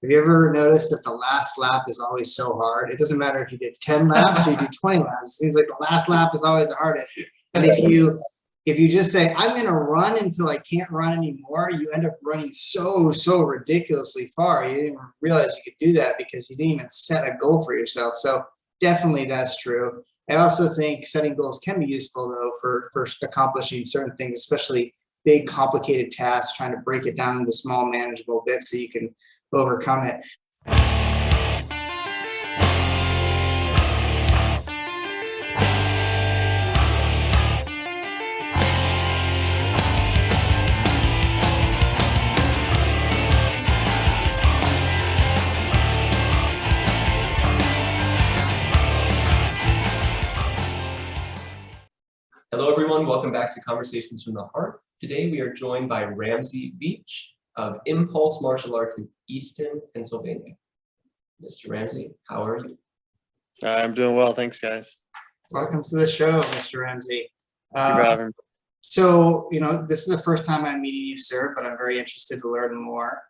Have you ever noticed that the last lap is always so hard? It doesn't matter if you did 10 laps or you do 20 laps. It seems like the last lap is always the hardest. And if you just say, I'm going to run until I can't run anymore, you end up running so ridiculously far. You didn't even realize you could do that because you didn't even set a goal for yourself. So definitely that's true. I also think setting goals can be useful, though, for accomplishing certain things, especially big, complicated tasks, trying to break it down into small, manageable bits so you can overcome it. Hello, everyone. Welcome back to Conversations from the Hearth. Today, we are joined by Ramsey Veitch of Impulse Martial Arts in Easton, Pennsylvania. Mr. Ramsey, how are you? I'm doing well. Thanks, guys. Welcome to the show, Mr. Ramsey. Thank you for having me. So, this is the first time I'm meeting you, sir, but I'm very interested to learn more.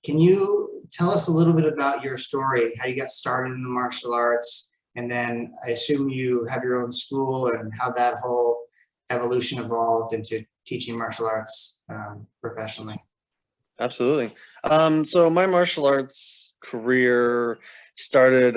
Can you tell us a little bit about your story, how you got started in the martial arts, and then I assume you have your own school and how that whole evolution evolved into teaching martial arts professionally? Absolutely. So my martial arts career started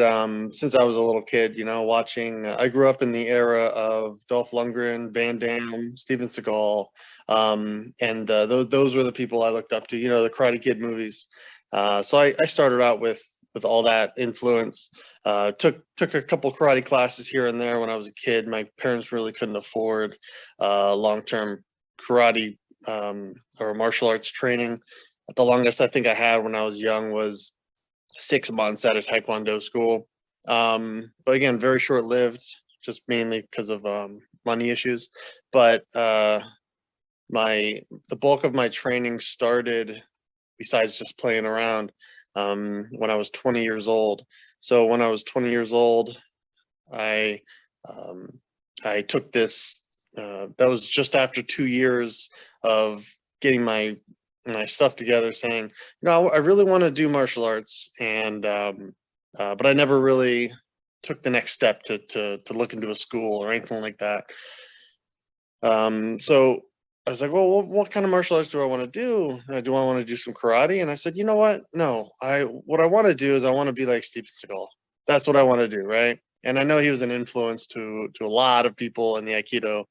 since I was a little kid, watching. I grew up in the era of Dolph Lundgren, Van Damme, Steven Seagal, and those were the people I looked up to, the Karate Kid movies. So I started out with all that influence. Took a couple karate classes here and there when I was a kid. My parents really couldn't afford long-term karate or martial arts training. The longest I think I had when I was young was 6 months at a Taekwondo school. But again, very short-lived, just mainly because of money issues. But the bulk of my training started, besides just playing around, when I was 20 years old. So when I was 20 years old, I took this. That was just after 2 years of getting my stuff together, saying, I really want to do martial arts, and but I never really took the next step to look into a school or anything like that. So I was like, well, what kind of martial arts do I want to do? Do I want to do some karate? And I said, you know what? No, what I want to do is I want to be like Steven Seagal. That's what I want to do, right? And I know he was an influence to a lot of people in the Aikido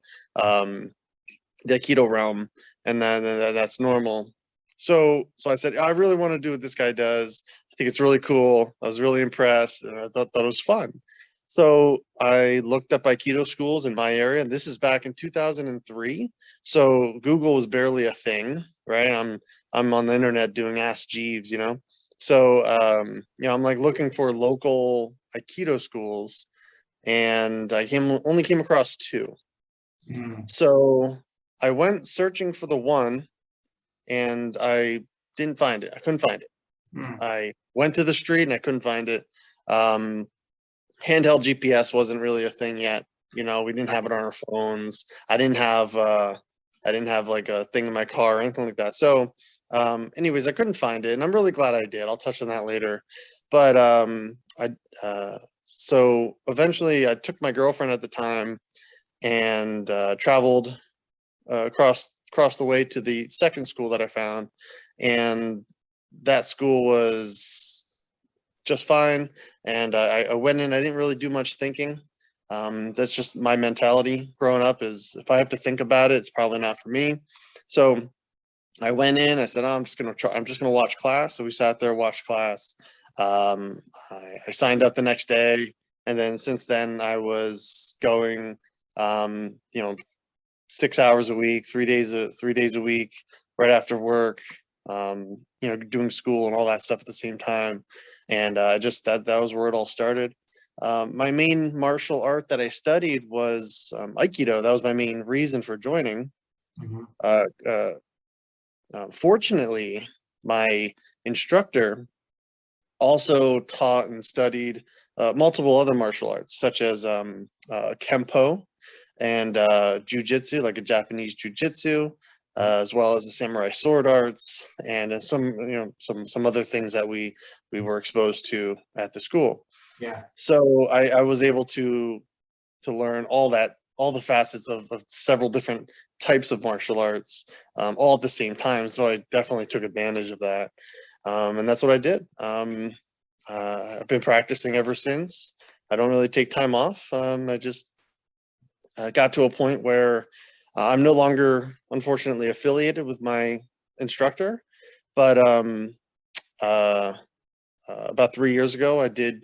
realm, and then that's normal. So I said, I really want to do what this guy does. I think it's really cool. I was really impressed, and I thought it was fun. So I looked up Aikido schools in my area, and this is back in 2003. So Google was barely a thing, right? I'm on the internet doing Ask Jeeves, So I'm like looking for local Aikido schools, and I only came across 2. So I went searching for the one, and I didn't find it. I couldn't find it. I went to the street and I couldn't find it. Handheld GPS wasn't really a thing yet. We didn't have it on our phones. I didn't have like a thing in my car or anything like that. So anyways, I couldn't find it, and I'm really glad I did. I'll touch on that later. But so eventually I took my girlfriend at the time and traveled across the way to the second school that I found, and that school was just fine. And I went in. I didn't really do much thinking. That's just my mentality growing up, is if I have to think about it, it's probably not for me. So I went in. I said, I'm just gonna watch class. So we sat there, watched class. I signed up the next day, and then since then I was going 6 hours a week, 3 days a week, right after work, doing school and all that stuff at the same time. And just that was where it all started. My main martial art that I studied was Aikido. That was my main reason for joining. Fortunately, my instructor also taught and studied multiple other martial arts, such as Kempo and Jiu-Jitsu, like a Japanese Jiu-Jitsu, as well as the samurai sword arts and then some other things that we were exposed to at the school. Yeah. So I was able to learn all the facets of several different types of martial arts, all at the same time. So I definitely took advantage of that. And that's what I did. I've been practicing ever since. I don't really take time off. I just got to a point where I'm no longer, unfortunately, affiliated with my instructor. But about 3 years ago, I did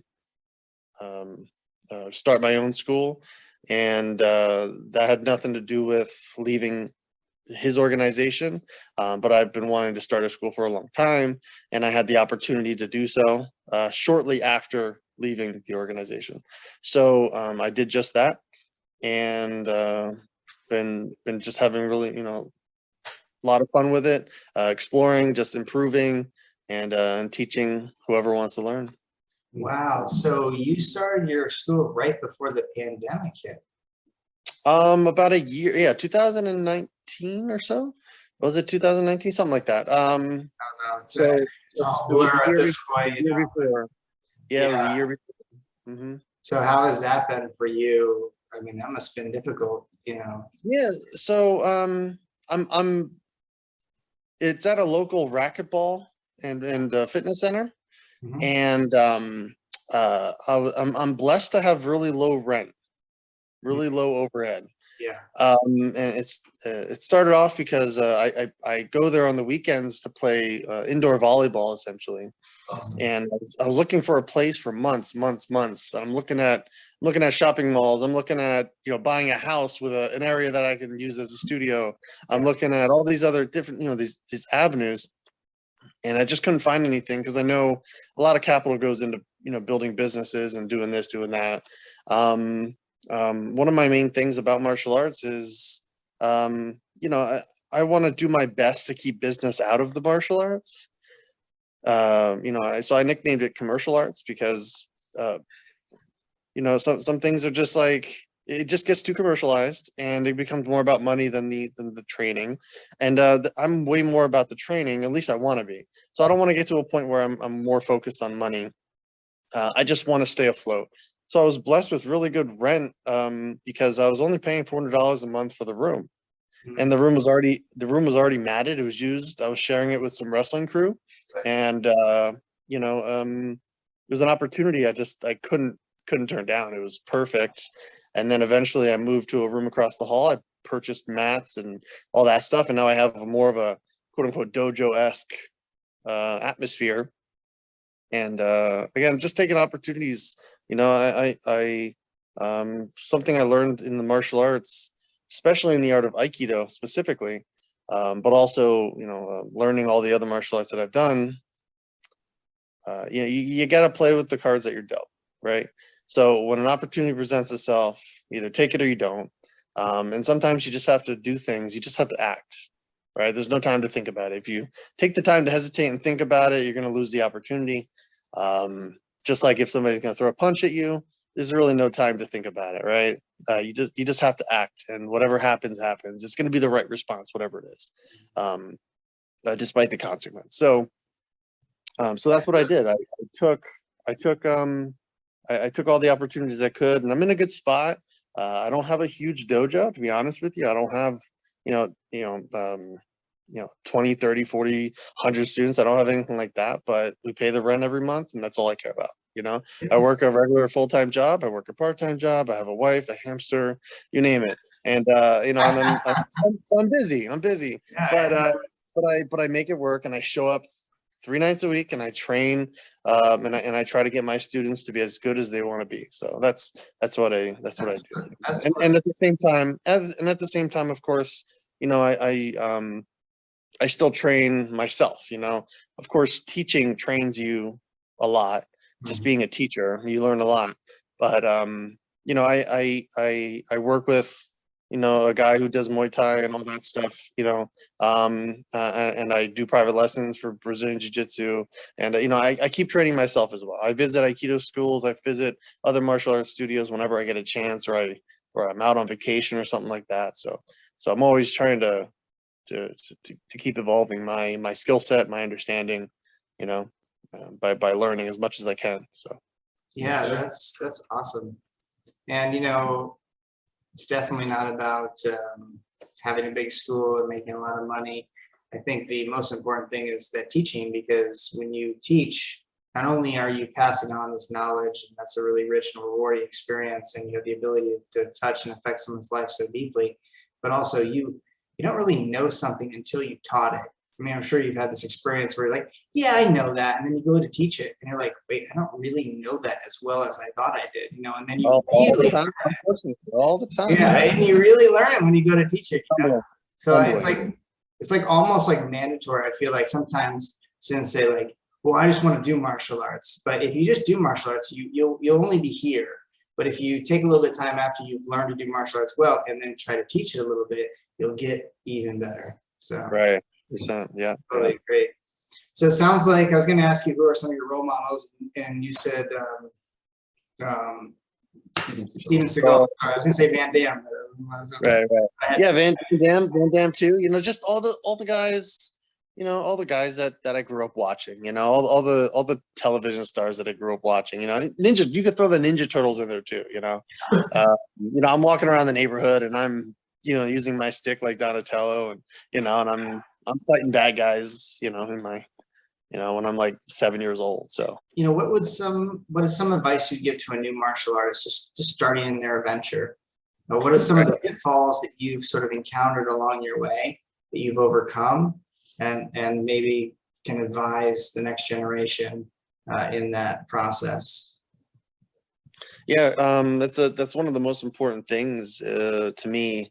start my own school. And that had nothing to do with leaving his organization, but I've been wanting to start a school for a long time, and I had the opportunity to do so shortly after leaving the organization. So I did just that, and been just having really a lot of fun with it, exploring, just improving, and teaching whoever wants to learn. Wow. So you started your school right before the pandemic hit. About a year, yeah, 2019 or so. Was it 2019? Something like that. I don't know. It's So all it was blur a at year, this point. You know? before. Yeah, it was a Yeah. year before. So how has that been for you? I mean, that must have been difficult, Yeah. So I'm. It's at a local racquetball and fitness center, Mhm. and I'm blessed to have really low rent, really low overhead. Yeah. And it started off because I go there on the weekends to play indoor volleyball essentially, Awesome. and I was looking for a place for months. I'm looking at shopping malls. I'm looking at buying a house with an area that I can use as a studio. I'm looking at all these other different these avenues, and I just couldn't find anything because I know a lot of capital goes into building businesses and doing this, doing that. One of my main things about martial arts is, I want to do my best to keep business out of the martial arts. So I nicknamed it commercial arts because, some things are just like, it just gets too commercialized and it becomes more about money than the training. And I'm way more about the training, at least I want to be. So I don't want to get to a point where I'm more focused on money. I just want to stay afloat. So I was blessed with really good rent because I was only paying $400 a month for the room, and the room was already matted. It was used. I was sharing it with some wrestling crew, and it was an opportunity I couldn't turn down. It was perfect. And then eventually I moved to a room across the hall. I purchased mats and all that stuff, and now I have more of a quote unquote dojo-esque atmosphere. And again, just taking opportunities. I something I learned in the martial arts, especially in the art of Aikido specifically, but also learning all the other martial arts that I've done. You got to play with the cards that you're dealt, right? So when an opportunity presents itself, either take it or you don't. And sometimes you just have to do things. You just have to act, right? There's no time to think about it. If you take the time to hesitate and think about it, you're going to lose the opportunity. Just like if somebody's going to throw a punch at you, there's really no time to think about it, right? You just have to act, and whatever happens, happens. It's going to be the right response, whatever it is, despite the consequence. So that's what I did. I took all the opportunities I could, and I'm in a good spot. I don't have a huge dojo, to be honest with you. I don't have 20, 30, 40, 100 students. I don't have anything like that, but we pay the rent every month, and that's all I care about. I work a regular full-time job. I work a part-time job. I have a wife, a hamster, you name it. And I'm busy. But I make it work, and I show up 3 nights a week, and I train, and I try to get my students to be as good as they want to be. So that's what I do. And at the same time, of course, I still train myself. Of course, teaching trains you a lot. Just being a teacher, you learn a lot. But I work with a guy who does Muay Thai and all that stuff. And I do private lessons for Brazilian Jiu-Jitsu, and I keep training myself as well. I visit Aikido schools. I visit other martial arts studios whenever I get a chance, or I'm out on vacation or something like that. So I'm always trying to to keep evolving my skill set, my understanding, you know, by learning as much as I can. So Yeah, Yes, that's awesome. And you know, it's definitely not about having a big school and making a lot of money. I think the most important thing is that teaching, because when you teach, not only are you passing on this knowledge, and that's a really rich and rewarding experience, and you have the ability to touch and affect someone's life so deeply, but also you don't really know something until you taught it. I mean, I'm sure you've had this experience where you're like, yeah, I know that. And then you go to teach it and you're like, wait, I don't really know that as well as I thought I did, you know, and then you all the really, time, unfortunately, all the time. yeah, Yeah, and you really learn it when you go to teach it, it's you know? humbling. So Humbling. it's like almost like mandatory. I feel like sometimes students say like, well, I just want to do martial arts. But if you just do martial arts, you'll only be here. But if you take a little bit of time after you've learned to do martial arts well, and then try to teach it a little bit, you'll get even better. So Right. Percent. Yeah. Yeah. totally great. So it sounds like I was going to ask you who are some of your role models, and you said Steven Seagal. Steven Seagal. Well, I was going to say Van Damme. right. Right. I had- Yeah. Van Damme too. You know, just all the guys. You know, all the guys that I grew up watching. You know, all the television stars that I grew up watching. You know, Ninja. You could throw the Ninja Turtles in there too. You know, I'm walking around the neighborhood and I'm, you know, using my stick like Donatello, and you know, and I'm fighting bad guys. You know, in my, you know, when I'm like 7 years old. So You know, what is some advice you'd give to a new martial artist just starting in their adventure? What are some of the pitfalls that you've sort of encountered along your way that you've overcome, and maybe can advise the next generation in that process? yeah, that's one of the most important things to me.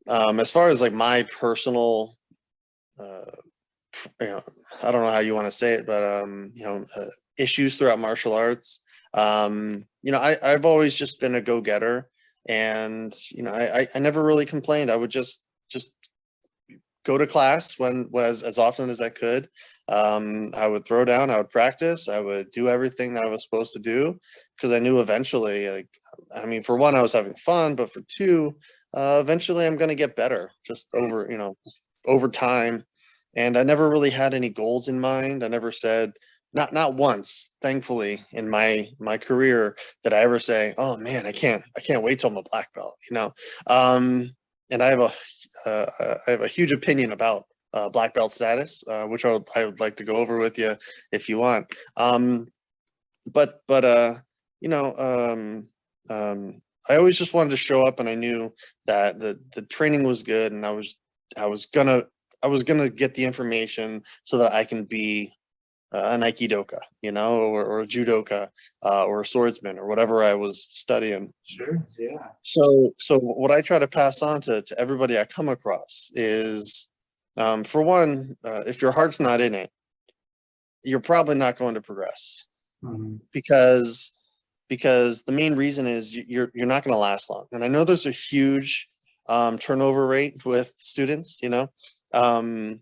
As far as like my personal, uh, you know, I don't know how you want to say it, but you know, issues throughout martial arts. You know, I've always just been a go-getter, and you know, I never really complained. I would just go to class when was as often as I could. I would throw down, I would practice, I would do everything that I was supposed to do, because I knew eventually, like, I mean, for one, I was having fun, but for two, eventually I'm going to get better just over, you know, just over time. And I never really had any goals in mind. I never said, not once, thankfully, in my career, that I ever say, oh man, I can't wait till I'm a black belt, you know. And I have a huge opinion about black belt status, which I would like to go over with you if you want. But you know, I always just wanted to show up, and I knew that the training was good, and I was gonna get the information so that I can be an aikidoka, you know, or a judoka, or a swordsman, or whatever I was studying. Sure. Yeah. So what I try to pass on to everybody I come across is, for one, if your heart's not in it, you're probably not going to progress, Mhm. because the main reason is you're not going to last long. And I know there's a huge turnover rate with students, you know, and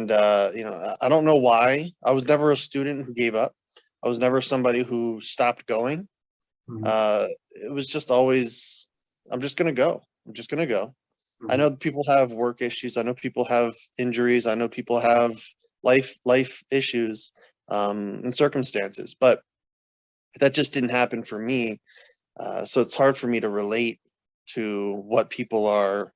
you know, I don't know why. I was never a student who gave up. I was never somebody who stopped going. Mhm. It was just always, I'm just gonna go. I'm just gonna go. I Mhm. know people have work issues. I know people have injuries. I know people have life issues, and circumstances, but that just didn't happen for me. So it's hard for me to relate to what people are,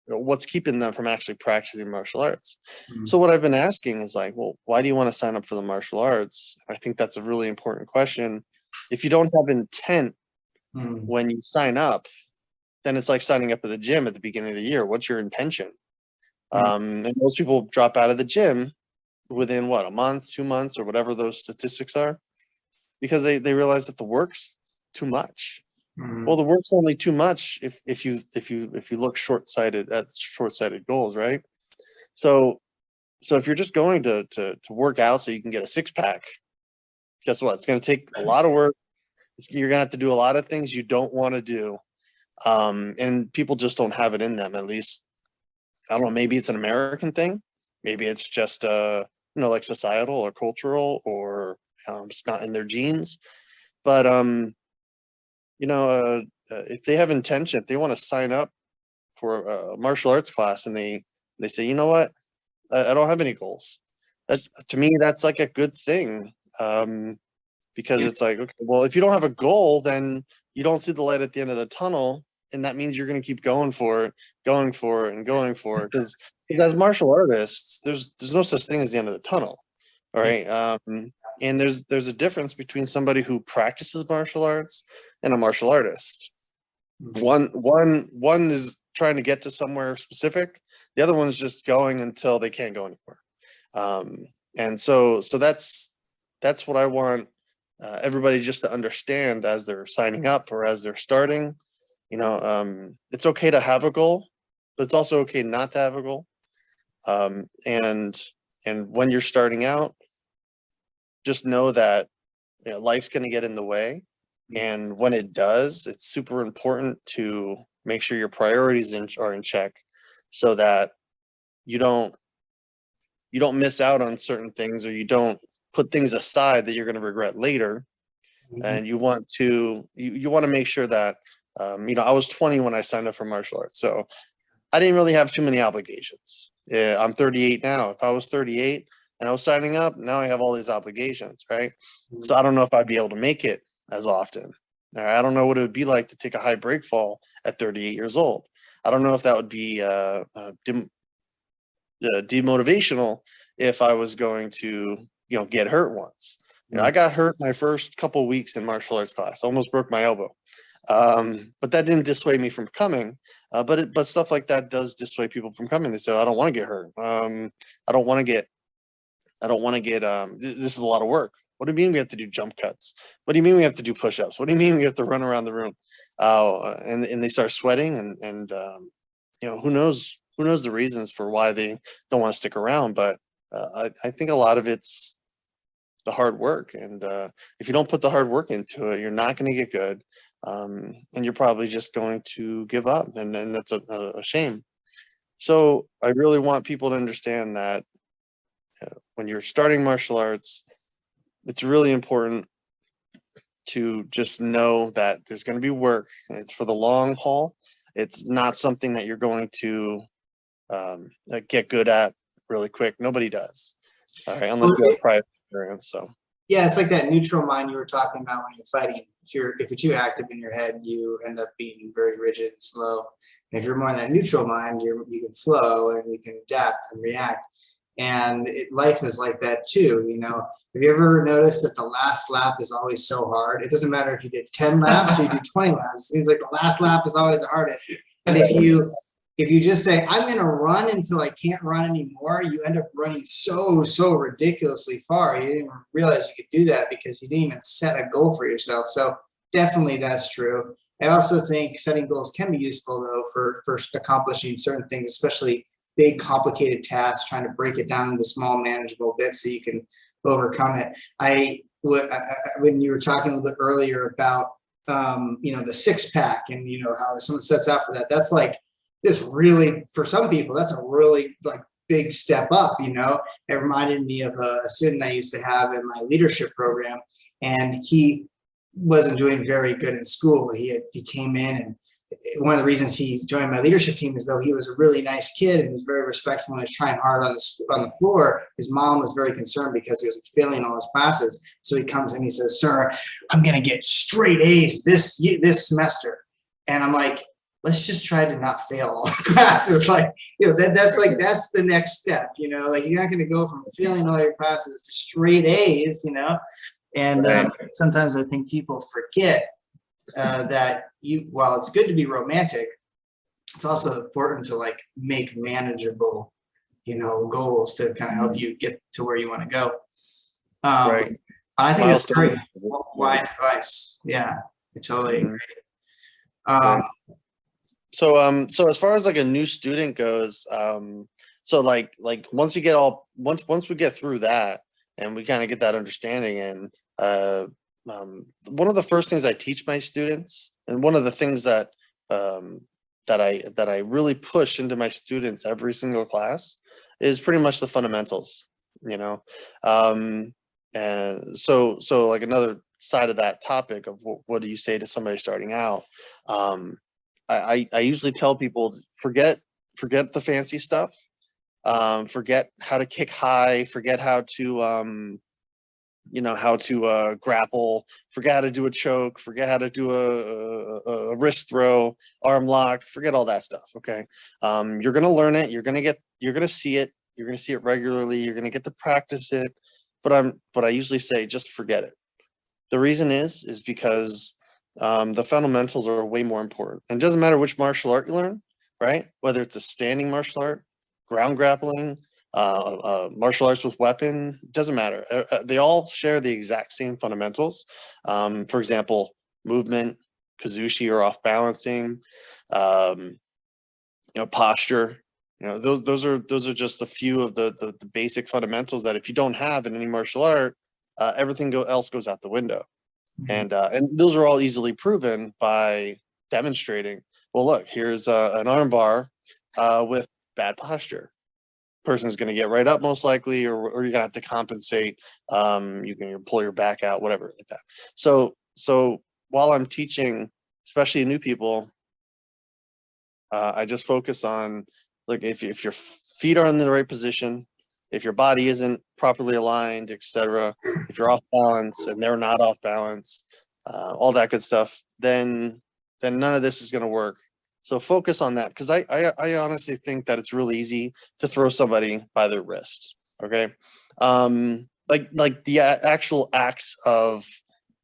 what's keeping them from actually practicing martial arts. Mhm. So what I've been asking is like, well, why do you want to sign up for the martial arts? I think that's a really important question. If you don't have intent Mhm. when you sign up, then it's like signing up at the gym at the beginning of the year. What's your intention? Mhm. And most people drop out of the gym within what, a month, 2 months, or whatever those statistics are, because they realize that the work's too much. Well, Mhm. the work's only too much if you look short-sighted at short-sighted goals, right? So if you're just going to work out so you can get a six-pack, guess what? It's going to take a lot of work. You're going to have to do a lot of things you don't want to do, and people just don't have it in them. At least, I don't know, maybe it's an American thing, maybe it's just you know, like societal or cultural, or it's not in their genes. But you know, if they have intention, if they want to sign up a martial arts class, and they say, you know what, I don't have any goals. That, to me, that's like a good thing, because it's like, okay, well, if you don't have a goal, then you don't see the light at the end of the tunnel, and that means you're going to keep going for it, going for it, and going for it. Because as martial artists, there's no such thing as the end of the tunnel. All right. And there's a difference between somebody who practices martial arts and a martial artist. One is trying to get to somewhere specific. The other one's just going until they can't go anymore. And so that's what I want everybody just to understand as they're signing up or as they're starting. You know, it's okay to have a goal, but it's also okay not to have a goal. And when you're starting out, just know that, you know, life's going to get in the way. And when it does, it's super important to make sure your priorities are in check, so that you don't miss out on certain things, or you don't put things aside that you're going to regret later. And you want to make sure that, you know, I was 20 when I signed up for martial arts, so I didn't really have too many obligations. I'm 38 now. If I was 38 and I was signing up, now I have all these obligations, right? So I don't know if I'd be able to make it as often. I don't know what it would be like to take a high break fall at 38 years old. I don't know if that would be demotivational if I was going to, you know, get hurt once. You know, I got hurt my first couple of weeks in martial arts class. I almost broke my elbow. But that didn't dissuade me from coming. But stuff like that does dissuade people from coming. They say, oh, I don't want to get hurt. I don't want to get, this is a lot of work. What do you mean we have to do jump cuts? What do you mean we have to do push-ups? What do you mean we have to run around the room? And they start sweating, and you know, who knows the reasons for why they don't want to stick around. But I think a lot of it's the hard work. And if you don't put the hard work into it, you're not going to get good. And you're probably just going to give up. And that's a shame. So I really want people to understand that when you're starting martial arts, it's really important to just know that there's going to be work, and it's for the long haul. It's not something that you're going to get good at really quick. Nobody does. All right, unless you have prior experience. So yeah, it's like that neutral mind you were talking about when you're fighting. If you're too active in your head, you end up being very rigid and slow. And if you're more in that neutral mind, you can flow and you can adapt and react. And life is like that too. You know, have you ever noticed that the last lap is always so hard? It doesn't matter if you did 10 laps or you do 20 laps. It seems like the last lap is always the hardest. And if you just say, I'm going to run until I can't run anymore, you end up running so ridiculously far. You didn't even realize you could do that because you didn't even set a goal for yourself. So definitely that's true. I also think setting goals can be useful, though, for accomplishing certain things, especially big, complicated tasks, trying to break it down into small, manageable bits so you can overcome it. When you were talking a little bit earlier about, you know, the 6-pack and, you know, how someone sets out for that, that's like this really, for some people, that's a really like big step up, you know. It reminded me of a student I used to have in my leadership program, and he wasn't doing very good in school. He came in, and one of the reasons he joined my leadership team is though he was a really nice kid and he was very respectful and was trying hard on the floor. His mom was very concerned because he was failing all his classes. So he comes in, he says, "Sir, I'm going to get straight A's this semester." And I'm like, let's just try to not fail all the classes. Like, you know, that's the next step, you know, like you're not going to go from failing all your classes to straight A's, you know. And sometimes I think people forget that while it's good to be romantic, it's also important to like make manageable, you know, goals to kind of help you get to where you want to go. right. I think that's great. Milestone. Wise advice. Yeah, I totally agree. Right. So as far as like a new student goes, so like once we get through that and we kind of get that understanding, and one of the first things I teach my students, and one of the things that I really push into my students every single class, is pretty much the fundamentals, you know. And so like another side of that topic of what do you say to somebody starting out, I usually tell people, forget the fancy stuff. Forget how to kick high, forget how to grapple, forget how to do a choke, forget how to do a wrist throw, arm lock, forget all that stuff. Okay. You're going to learn it. You're going to see it. You're going to see it regularly. You're going to get to practice it. But I usually say, just forget it. The reason is because the fundamentals are way more important. And it doesn't matter which martial art you learn, right? Whether it's a standing martial art, ground grappling, martial arts with weapon, doesn't matter. They all share the exact same fundamentals. For example, movement, kazushi or off balancing, posture. Those are just a few of the basic fundamentals that if you don't have in any martial art, everything else goes out the window. And those are all easily proven by demonstrating. Well, look, here's an arm bar with bad posture. Person's going to get right up most likely, or you're going to have to compensate. You can pull your back out, whatever like that. So while I'm teaching, especially new people, I just focus on, like, if your feet are in the right position, if your body isn't properly aligned, etc., if you're off balance and they're not off balance, all that good stuff, then none of this is going to work. So focus on that, because I honestly think that it's really easy to throw somebody by their wrist. Okay, like the actual act of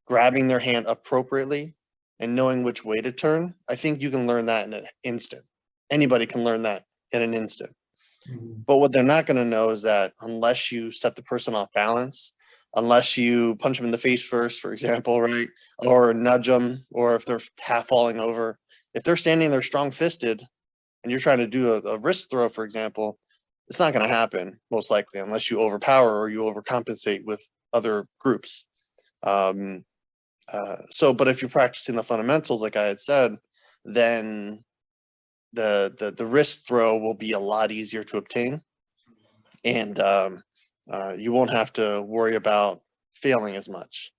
grabbing their hand appropriately and knowing which way to turn. I think you can learn that in an instant. Anybody can learn that in an instant. But what they're not going to know is that unless you set the person off balance, unless you punch them in the face first, for example, right, or nudge them, or if they're half falling over, if they're standing there strong fisted and you're trying to do a wrist throw, for example, it's not going to happen most likely unless you overpower or you overcompensate with other groups. But if you're practicing the fundamentals, like I had said, then the wrist throw will be a lot easier to obtain, and you won't have to worry about failing as much.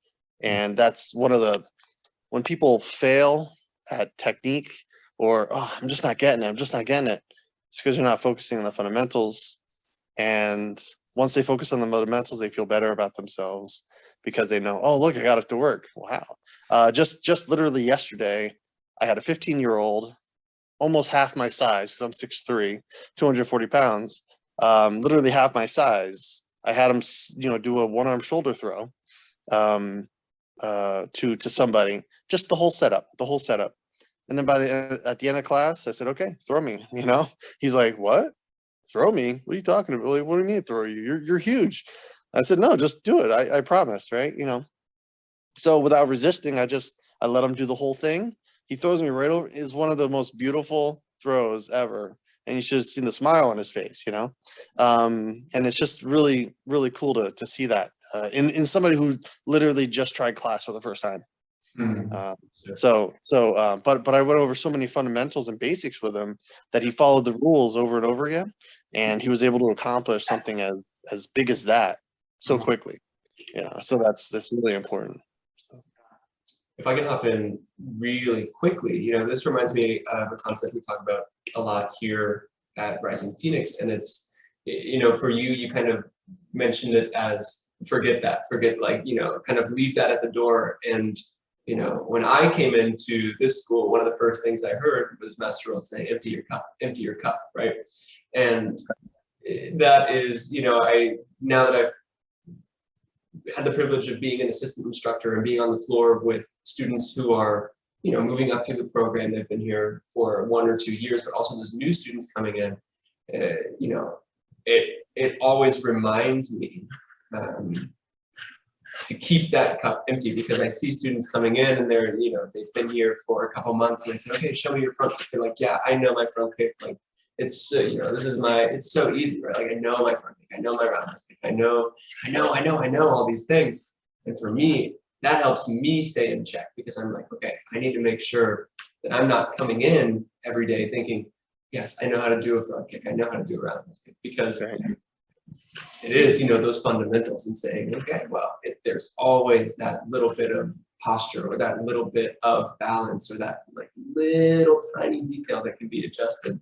And that's when people fail at technique, or I'm just not getting it, it's because you're not focusing on the fundamentals. And once they focus on the fundamentals, they feel better about themselves because they know, oh, look, I got it to work. Wow. Just literally yesterday, I had a 15-year-old, almost half my size, because I'm 6'3", 240 pounds, literally half my size. I had him, do a one-arm shoulder throw to somebody, just the whole setup. And then at the end of class, I said, okay, throw me, He's like, what? Throw me? What are you talking about? Like, what do you mean throw you? You're huge. I said, no, just do it. I promise, right? So without resisting, I let him do the whole thing. He throws me right over. Is one of the most beautiful throws ever. And you should have seen the smile on his face, and it's just really, really cool to see that in somebody who literally just tried class for the first time. But I went over so many fundamentals and basics with him that he followed the rules over and over again, and he was able to accomplish something as big as that so quickly. So that's really important. If I can hop in really quickly, this reminds me of a concept we talk about a lot here at Rising Phoenix, and it's, for you kind of mentioned it as forget, kind of leave that at the door. And when I came into this school, one of the first things I heard was Master Rold say, empty your cup, right? And that is, now that I've had the privilege of being an assistant instructor and being on the floor with students who are, moving up through the program, they've been here for 1 or 2 years, but also there's new students coming in, it always reminds me to keep that cup empty, because I see students coming in and they're, they've been here for a couple months, and I say, okay, show me your front kick. They're like, yeah, I know my front kick. Like, it's, it's so easy, right? Like, I know my front kick, I know my roundhouse kick, I know all these things. And for me, that helps me stay in check, because I'm like, okay, I need to make sure that I'm not coming in every day thinking, yes, I know how to do a front kick, I know how to do a roundhouse kick, because it is, those fundamentals, and saying, okay, well, there's always that little bit of posture, or that little bit of balance, or that little tiny detail that can be adjusted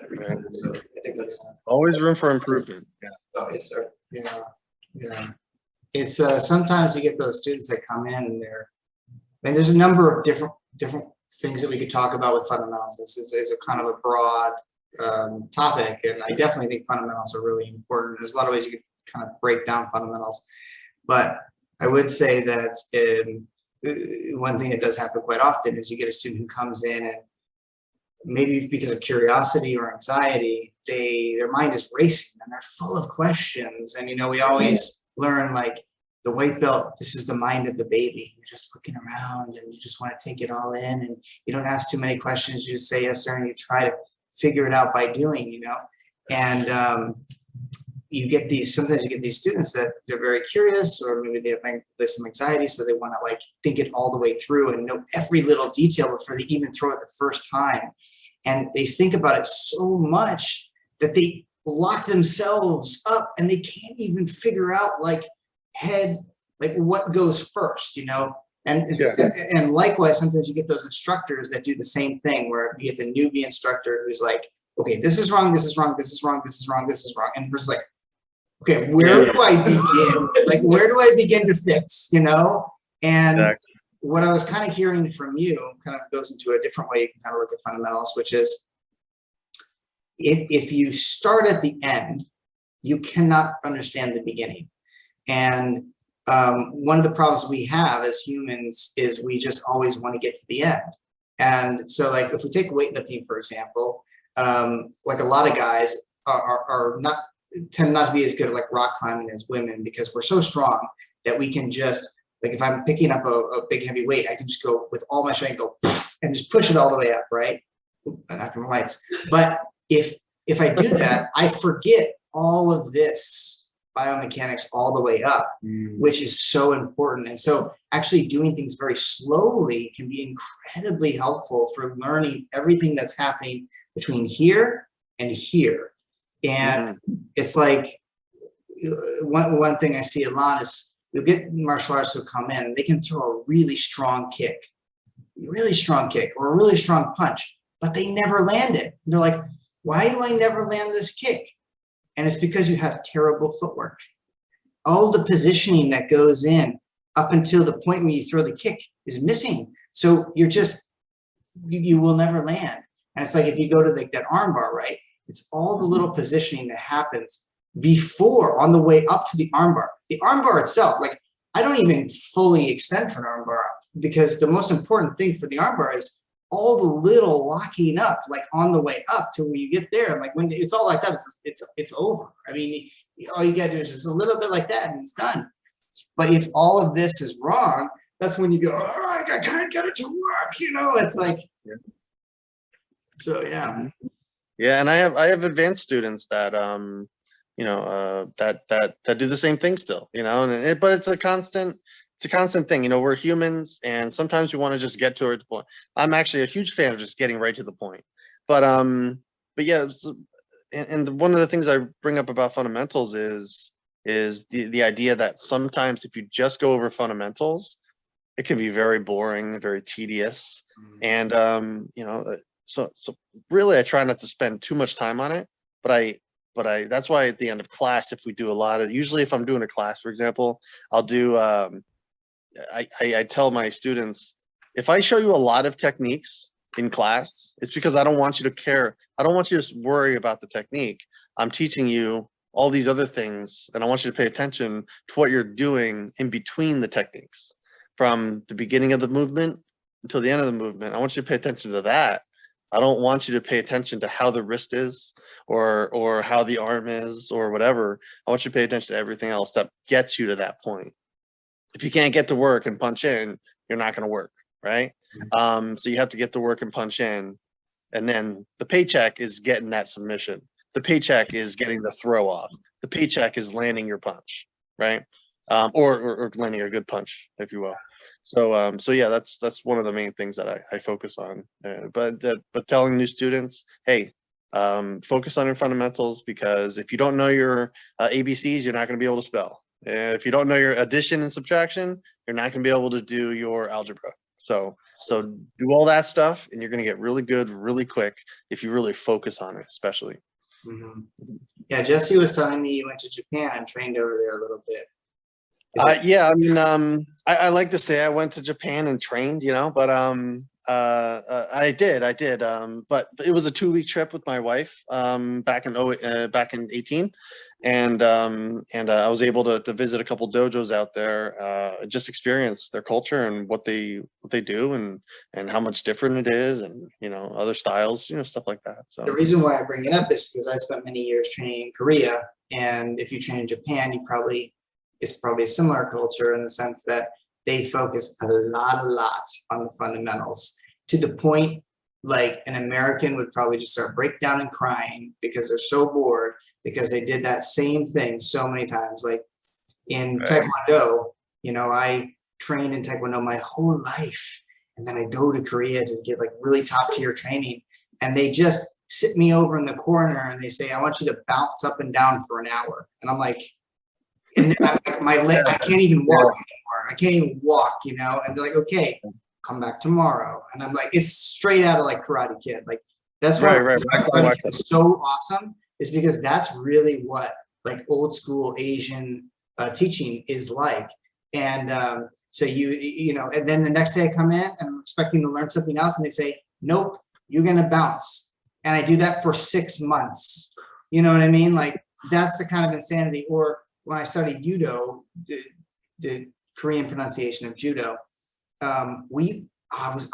every Right. time. So I think that's, Always room for improvement. Yeah. oh, yes, sir. Yeah, yeah. It's sometimes you get those students that come in and there's a number of different things that we could talk about with fundamentals. This is a kind of a broad topic, and I definitely think fundamentals are really important. There's a lot of ways you could kind of break down fundamentals, but I would say that one thing that does happen quite often is you get a student who comes in and maybe because of curiosity or anxiety, their mind is racing and they're full of questions. And we always learn, like, the white belt, this is the mind of the baby. You're just looking around and you just want to take it all in, and you don't ask too many questions. You just say yes, sir, and you try to figure it out by doing, and sometimes you get these students that they're very curious, or maybe they have some anxiety, so they want to, like, think it all the way through and know every little detail before they even throw it the first time. And they think about it so much that they lock themselves up and they can't even figure out, like what goes first, and likewise, sometimes you get those instructors that do the same thing, where you get the newbie instructor who's like, okay, this is wrong, this is wrong, this is wrong, this is wrong, this is wrong, and the person's like, okay, where do I begin? Like, where do I begin to fix, And Exactly. what I was kind of hearing from you kind of goes into a different way you can kind of look at fundamentals, which is if you start at the end, you cannot understand the beginning. And one of the problems we have as humans is we just always want to get to the end. And so, like, if we take weightlifting, for example, like, a lot of guys tend not to be as good at, like, rock climbing as women, because we're so strong that we can just, like, if I'm picking up a big heavy weight, I can just go with all my strength, go and just push it all the way up, right? After my lights. But if I do that, I forget all of this biomechanics all the way up, which is so important. And so actually doing things very slowly can be incredibly helpful for learning everything that's happening between here and here. And it's like, one thing I see a lot is you'll get martial artists who come in and they can throw a really strong kick, or a really strong punch, but they never land it. And they're like, why do I never land this kick? And it's because you have terrible footwork. All the positioning that goes in up until the point when you throw the kick is missing. So you're just, you will never land. And it's like, if you go to, like, that arm bar, right? It's all the little positioning that happens before, on the way up to the arm bar. The arm bar itself, like, I don't even fully extend for an arm bar, because the most important thing for the arm bar is all the little locking up, like, on the way up to where you get there. And, like, when it's all like that, it's over. I mean, all you gotta do is just a little bit like that and it's done. But if all of this is wrong, that's when you go, oh, I can't get it to work. It's like, so yeah. Yeah, and I have advanced students that that do the same thing still, but it's a constant thing. We're humans, and sometimes we want to just get to the point. I'm actually a huge fan of just getting right to the point. But yeah, and one of the things I bring up about fundamentals is the idea that sometimes if you just go over fundamentals, it can be very boring, very tedious. And so really I try not to spend too much time on it, but I that's why at the end of class, if we do a lot of, usually if I'm doing a class, for example, I'll do I tell my students, if I show you a lot of techniques in class, it's because I don't want you to care. I don't want you to worry about the technique. I'm teaching you all these other things, and I want you to pay attention to what you're doing in between the techniques, from the beginning of the movement until the end of the movement. I want you to pay attention to that. I don't want you to pay attention to how the wrist is or how the arm is or whatever. I want you to pay attention to everything else that gets you to that point. If you can't get to work and punch in, you're not going to work, right? So you have to get to work and punch in, and then the paycheck is getting that submission. The paycheck is getting the throw off. The paycheck is landing your punch, right? Or landing a good punch, if you will. So yeah, that's one of the main things that I focus on. But telling new students, hey, focus on your fundamentals, because if you don't know your ABCs, you're not going to be able to spell. If you don't know your addition and subtraction, you're not going to be able to do your algebra, So do all that stuff, and you're going to get really good really quick if you really focus on it, especially. Mhm. Yeah, Jesse was telling me you went to Japan and trained over there a little bit. Yeah, I mean, I like to say I went to Japan and trained, but I did, but it was a 2-week trip with my wife back in 18, and I was able to visit a couple dojos out there, just experience their culture and what they do and how much different it is, and other styles, stuff like that. The So reason why I bring it up is because I spent many years training in Korea, and if you train in Japan, it's probably a similar culture in the sense that they focus a lot on the fundamentals, to the point like an American would probably just start break down and crying because they're so bored because they did that same thing so many times. Like in Taekwondo, I trained in Taekwondo my whole life, and then I go to Korea to get like really top tier training, and they just sit me over in the corner and they say, I want you to bounce up and down for an hour. And I'm like, and then I'm like, my leg, I can't even walk anymore. I can't even walk, and they're like, okay, come back tomorrow. And I'm like, it's straight out of like Karate Kid. Like that's why it's so awesome, is because that's really what like old school Asian teaching is like. And so and then the next day I come in and I'm expecting to learn something else, and they say, nope, you're gonna bounce. And I do that for 6 months. You know what I mean? Like that's the kind of insanity. Or when I studied judo, the Korean pronunciation of judo, I was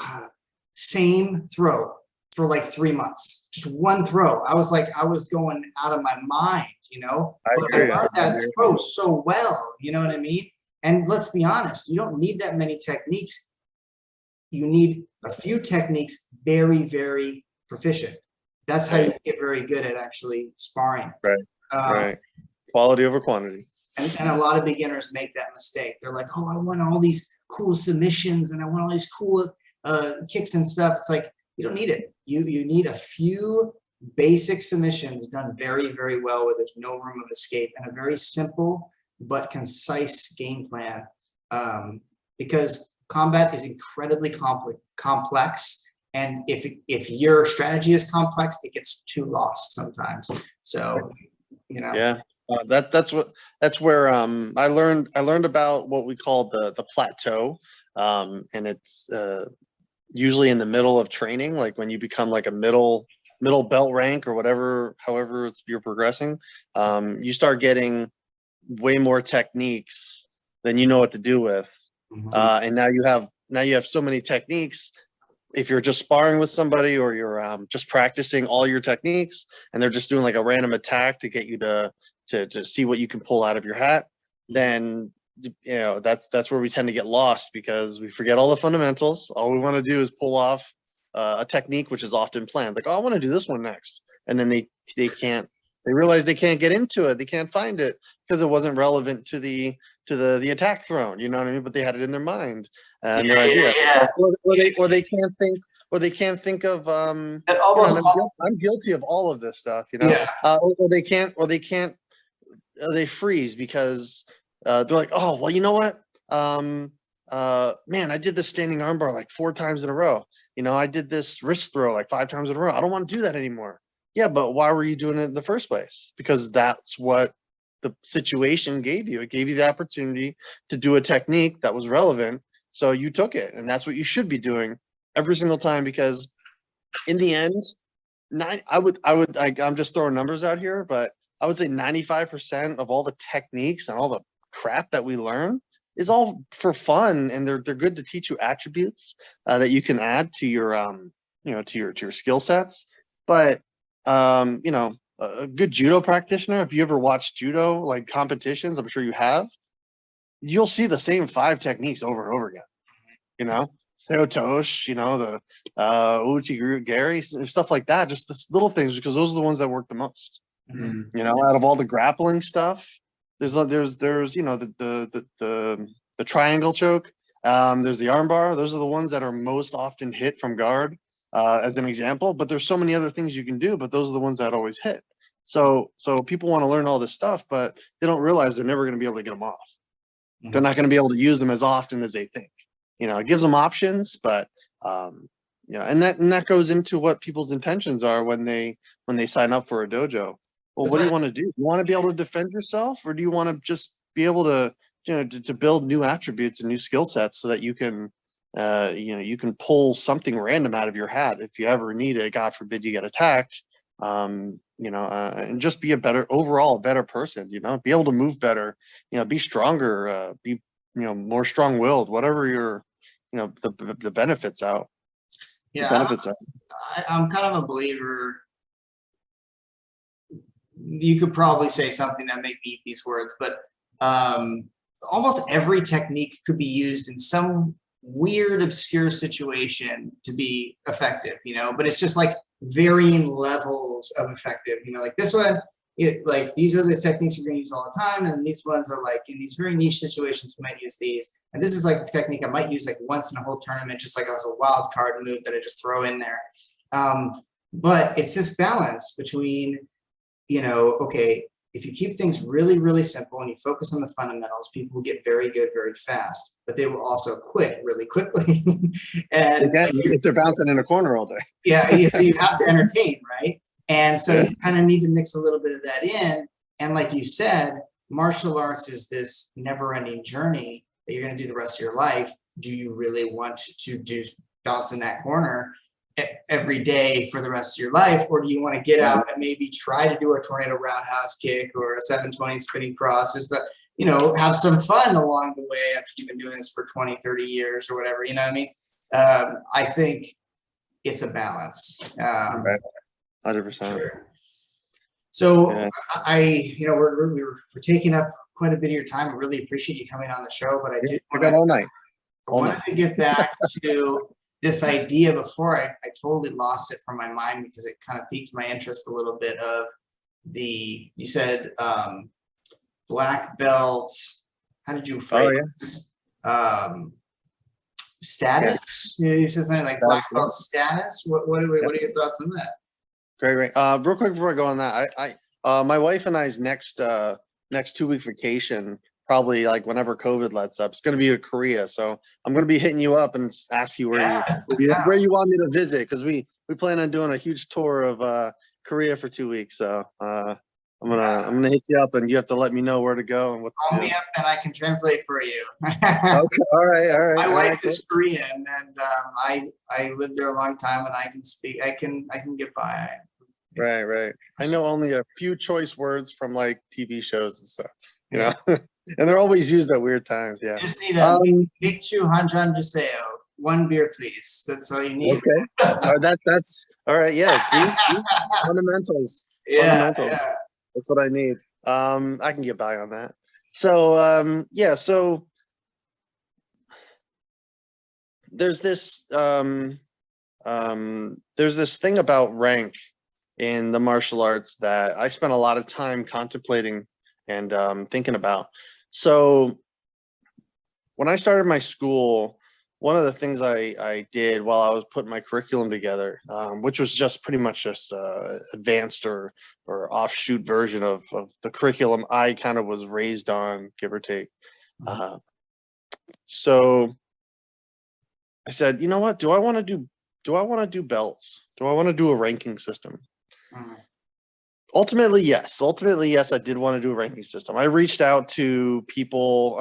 same throw for like 3 months, just one throw. I was going out of my mind, but I learned that throw so well, you know what I mean? And let's be honest, you don't need that many techniques. You need a few techniques, very, very proficient. That's how you get very good at actually sparring. Right. Quality over quantity. And a lot of beginners make that mistake. They're like, oh, I want all these cool submissions and I want all these cool kicks and stuff. It's like, you don't need it. You need a few basic submissions done very, very well, where there's no room of escape, and a very simple but concise game plan. Because combat is incredibly complex. And if your strategy is complex, it gets too lost sometimes. So, Yeah. That's where I learned about what we call the plateau, and it's usually in the middle of training, like when you become like a middle belt rank or whatever, however you're progressing, you start getting way more techniques than you know what to do with, and now you have so many techniques. If you're just sparring with somebody, or you're just practicing all your techniques, and they're just doing like a random attack to get you to see what you can pull out of your hat, then that's where we tend to get lost, because we forget all the fundamentals. All we want to do is pull off a technique which is often planned, like, oh, I want to do this one next, and then they realize they can't get into it, they can't find it because it wasn't relevant to the attack thrown, you know what I mean? But they had it in their mind and their idea, or they can't think of and almost I'm guilty of all of this stuff, or they freeze because they're like, oh, well, you know what, man, I did this standing armbar like 4 times in a row, I did this wrist throw like 5 times in a row, I don't want to do that anymore. Yeah, but why were you doing it in the first place? Because that's what the situation gave you. It gave you the opportunity to do a technique that was relevant, so you took it, and that's what you should be doing every single time. Because in the end, I'm just throwing numbers out here, but I would say 95% of all the techniques and all the crap that we learn is all for fun, and they're good to teach you attributes that you can add to your to your skill sets. But a good judo practitioner, if you ever watch judo like competitions, I'm sure you have, you'll see the same 5 techniques over and over again. Seotosh, the Uchi-gari, stuff like that, just the little things, because those are the ones that work the most. Out of all the grappling stuff, there's the triangle choke, there's the armbar. Those are the ones that are most often hit from guard, as an example, but there's so many other things you can do, but those are the ones that always hit. So people want to learn all this stuff, but they don't realize they're never going to be able to get them off. They're not going to be able to use them as often as they think. it gives them options, but and that goes into what people's intentions are when they sign up for a dojo. Well, what do you want to do? You want to be able to defend yourself, or do you want to just be able to to build new attributes and new skill sets so that you can you can pull something random out of your hat if you ever need it, God forbid you get attacked. And just be a better person, be able to move better, be stronger, be more strong-willed, whatever your the benefits out. Yeah, Benefits out. I'm kind of a believer. You could probably say something that make me eat these words, but almost every technique could be used in some weird, obscure situation to be effective, but it's just like varying levels of effective, like this one, like these are the techniques you're going to use all the time, and these ones are like in these very niche situations we might use these, and this is like a technique I might use like once in a whole tournament, just like as a wild card move that I just throw in there. But it's this balance between, okay, if you keep things really, really simple and you focus on the fundamentals, people will get very good very fast, but they will also quit really quickly. And again, if they're bouncing in a corner all day. Yeah, you have to entertain, right? And so you kind of need to mix a little bit of that in. And like you said, martial arts is this never-ending journey that you're going to do the rest of your life. Do you really want to do bounce in that corner every day for the rest of your life, or do you want to get out and maybe try to do a tornado roundhouse kick or a 720 spinning cross, just to have some fun along the way after you've been doing this for 20, 30 years or whatever, what I mean? I think it's a balance. Right. 100%. Sure. So yeah. We're taking up quite a bit of your time. I really appreciate you coming on the show, but I got all night. I wanted to get back to this idea before I totally lost it from my mind, because it kind of piqued my interest a little bit of you said black belt. How did you phrase status? Yeah. You said something like black belt status. What are your thoughts on that? Great. Real quick before I go on that, my wife and I's next 2-week vacation, probably like whenever COVID lets up, it's going to be to Korea. So I'm going to be hitting you up and ask you where you want me to visit, because we plan on doing a huge tour of Korea for 2 weeks. So I'm gonna hit you up, and you have to let me know where to go and what. Call me up and I can translate for you. Okay. All right. My wife is Korean, and I lived there a long time, and I can speak. I can get by. Right. I know only a few choice words from like TV shows and stuff, and they're always used at weird times. Yeah. You just need a Nikchu Hanjan Juseo. 1 beer, please. That's all you need. Okay. That's all right. Yeah. See? Fundamentals. Yeah. That's what I need. I can get by on that. So so there's this thing about rank in the martial arts that I spent a lot of time contemplating and thinking about. So when I started my school, one of the things I did while I was putting my curriculum together, which was just pretty much just advanced or offshoot version of the curriculum I kind of was raised on, give or take. So I said, you know what? Do I want to do belts? Do I want to do a ranking system? Ultimately, yes. I did want to do a ranking system. I reached out to people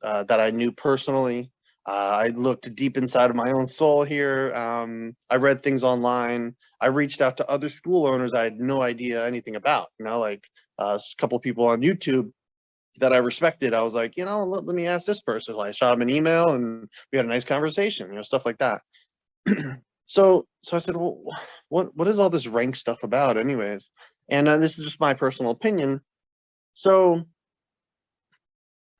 that I knew personally. I looked deep inside of my own soul here. I read things online. I reached out to other school owners I had no idea anything about, like a couple of people on YouTube that I respected. I was like, let me ask this person. I shot him an email and we had a nice conversation, stuff like that. So I said, well, what is all this rank stuff about anyways? And this is just my personal opinion. So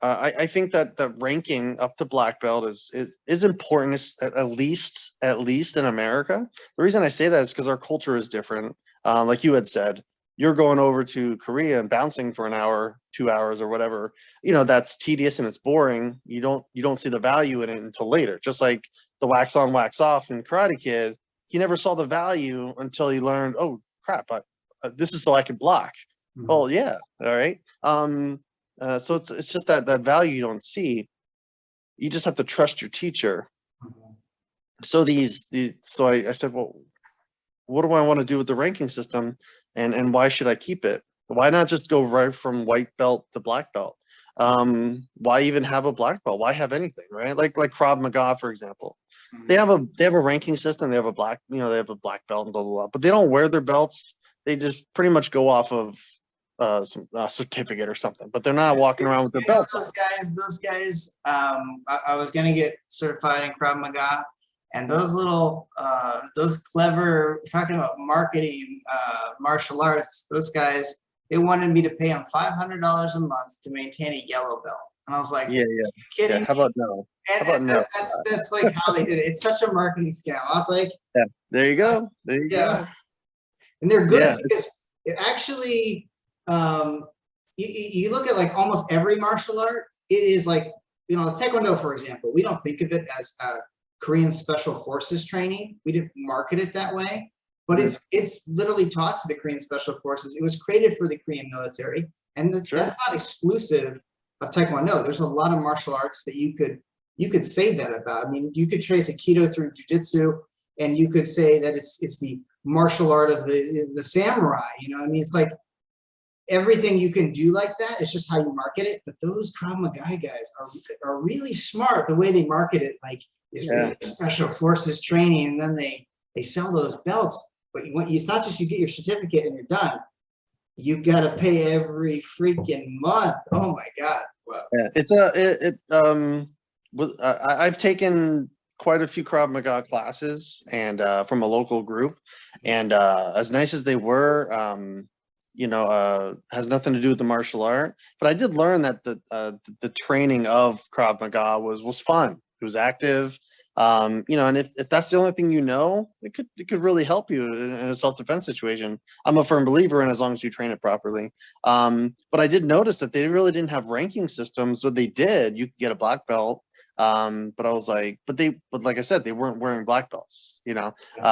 I think that the ranking up to black belt is important, at least in America. The reason I say that is because our culture is different. Like you had said, you're going over to Korea and bouncing for an hour, 2 hours, or whatever. That's tedious and it's boring. You don't see the value in it until later. Just like the wax on, wax off in Karate Kid, he never saw the value until he learned, oh crap, this is so I can block. Mm-hmm. Well, yeah, all right. So it's just that value you don't see. you just have to trust your teacher. So so I said, well, what do I want to do with the ranking system, and why should I keep it? Why not just go right from white belt to black belt? Why even have a black belt? Why have anything, right? Like Krav Maga, for example. They have a ranking system. They have a black belt and blah, blah, blah, but they don't wear their belts. They just pretty much go off of some certificate or something, but they're not walking around with their belts. Those guys, I was gonna get certified in Krav Maga, and those clever, talking about marketing, martial arts, those guys, they wanted me to pay them $500 a month to maintain a yellow belt. And I was like, Yeah, are you kidding me? How about no? And, How about no? that's like how they did it. It's such a marketing scam. I was like, Yeah, there you go. There you yeah. go. And they're good Yeah, because it actually, you look at like almost every martial art, it is like, Taekwondo, for example, we don't think of it as Korean Special Forces training. We didn't market it that way, but it's literally taught to the Korean Special Forces. It was created for the Korean military, and that's not exclusive of Taekwondo. There's a lot of martial arts that you could say that about. I mean, you could trace Aikido through Jiu-Jitsu, and you could say that it's the martial art of the samurai. I mean, it's like everything you can do like that. It's just how you market it. But those Krav Maga guys are really smart. The way they market it, like, is really special forces training, and then they sell those belts. But it's not just you get your certificate and you're done. You got to pay every freaking month. Oh my God! Wow. Yeah, I've taken quite a few Krav Maga classes, and from a local group, and as nice as they were, has nothing to do with the martial art. But I did learn that the training of Krav Maga was fun. It was active. And if that's the only thing it could really help you in a self-defense situation. I'm a firm believer in, as long as you train it properly. But I did notice that they really didn't have ranking systems. What they did, you could get a black belt. But I was like, but like I said, they weren't wearing black belts,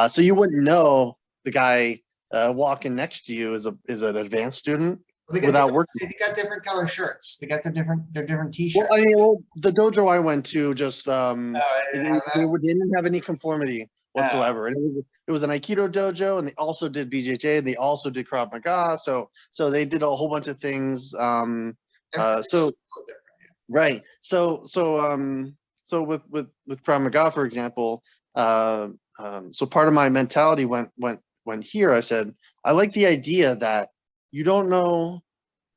so you wouldn't know the guy walking next to you is an advanced student without working. They got different color shirts. They got their different t-shirts. Well, the dojo I went to just they didn't have any conformity whatsoever. And it was an Aikido dojo, and they also did BJJ, and they also did Krav Maga. So they did a whole bunch of things. Right. So with Krav Maga, for example, so part of my mentality went here. I said, I like the idea that you don't know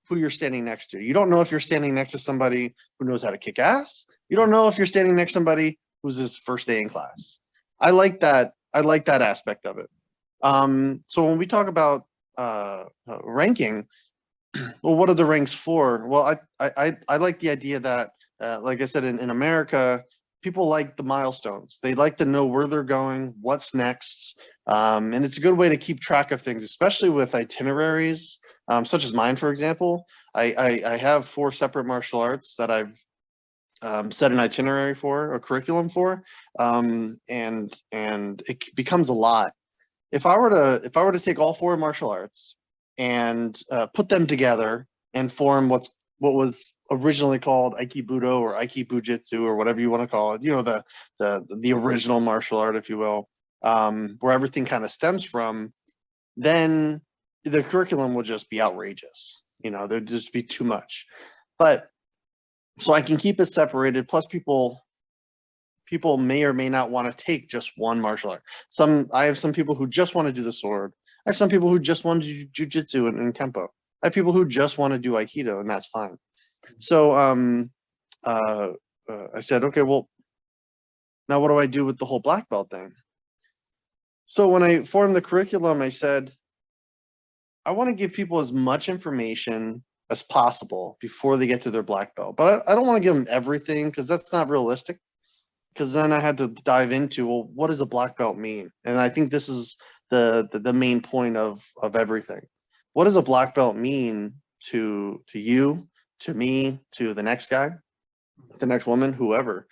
who you're standing next to. You don't know if you're standing next to somebody who knows how to kick ass. You don't know if you're standing next to somebody who's his first day in class. I like that. I like that aspect of it. So when we talk about ranking, well, what are the ranks for? Well, I like the idea that, like I said, in America, people like the milestones. They like to know where they're going, what's next. And it's a good way to keep track of things, especially with itineraries, such as mine, for example. I have 4 separate martial arts that I've set an itinerary for, a curriculum for, and it becomes a lot. If I were to take all 4 martial arts and put them together and form what was originally called Aikibudo or Aikibujitsu or whatever you want to call it, the original martial art, if you will, where everything kind of stems from, then the curriculum will just be outrageous. There'd just be too much. But so I can keep it separated. Plus, people may or may not want to take just one martial art. I have some people who just want to do the sword. I have some people who just want to do jujitsu and kempo. I have people who just want to do aikido, and that's fine. So I said, okay, well, now what do I do with the whole black belt thing? So when I formed the curriculum, I said, I want to give people as much information as possible before they get to their black belt. But I don't want to give them everything, because that's not realistic. Because then I had to dive into, well, what does a black belt mean? And I think this is the main point of everything. What does a black belt mean to you, to me, to the next guy, the next woman, whoever?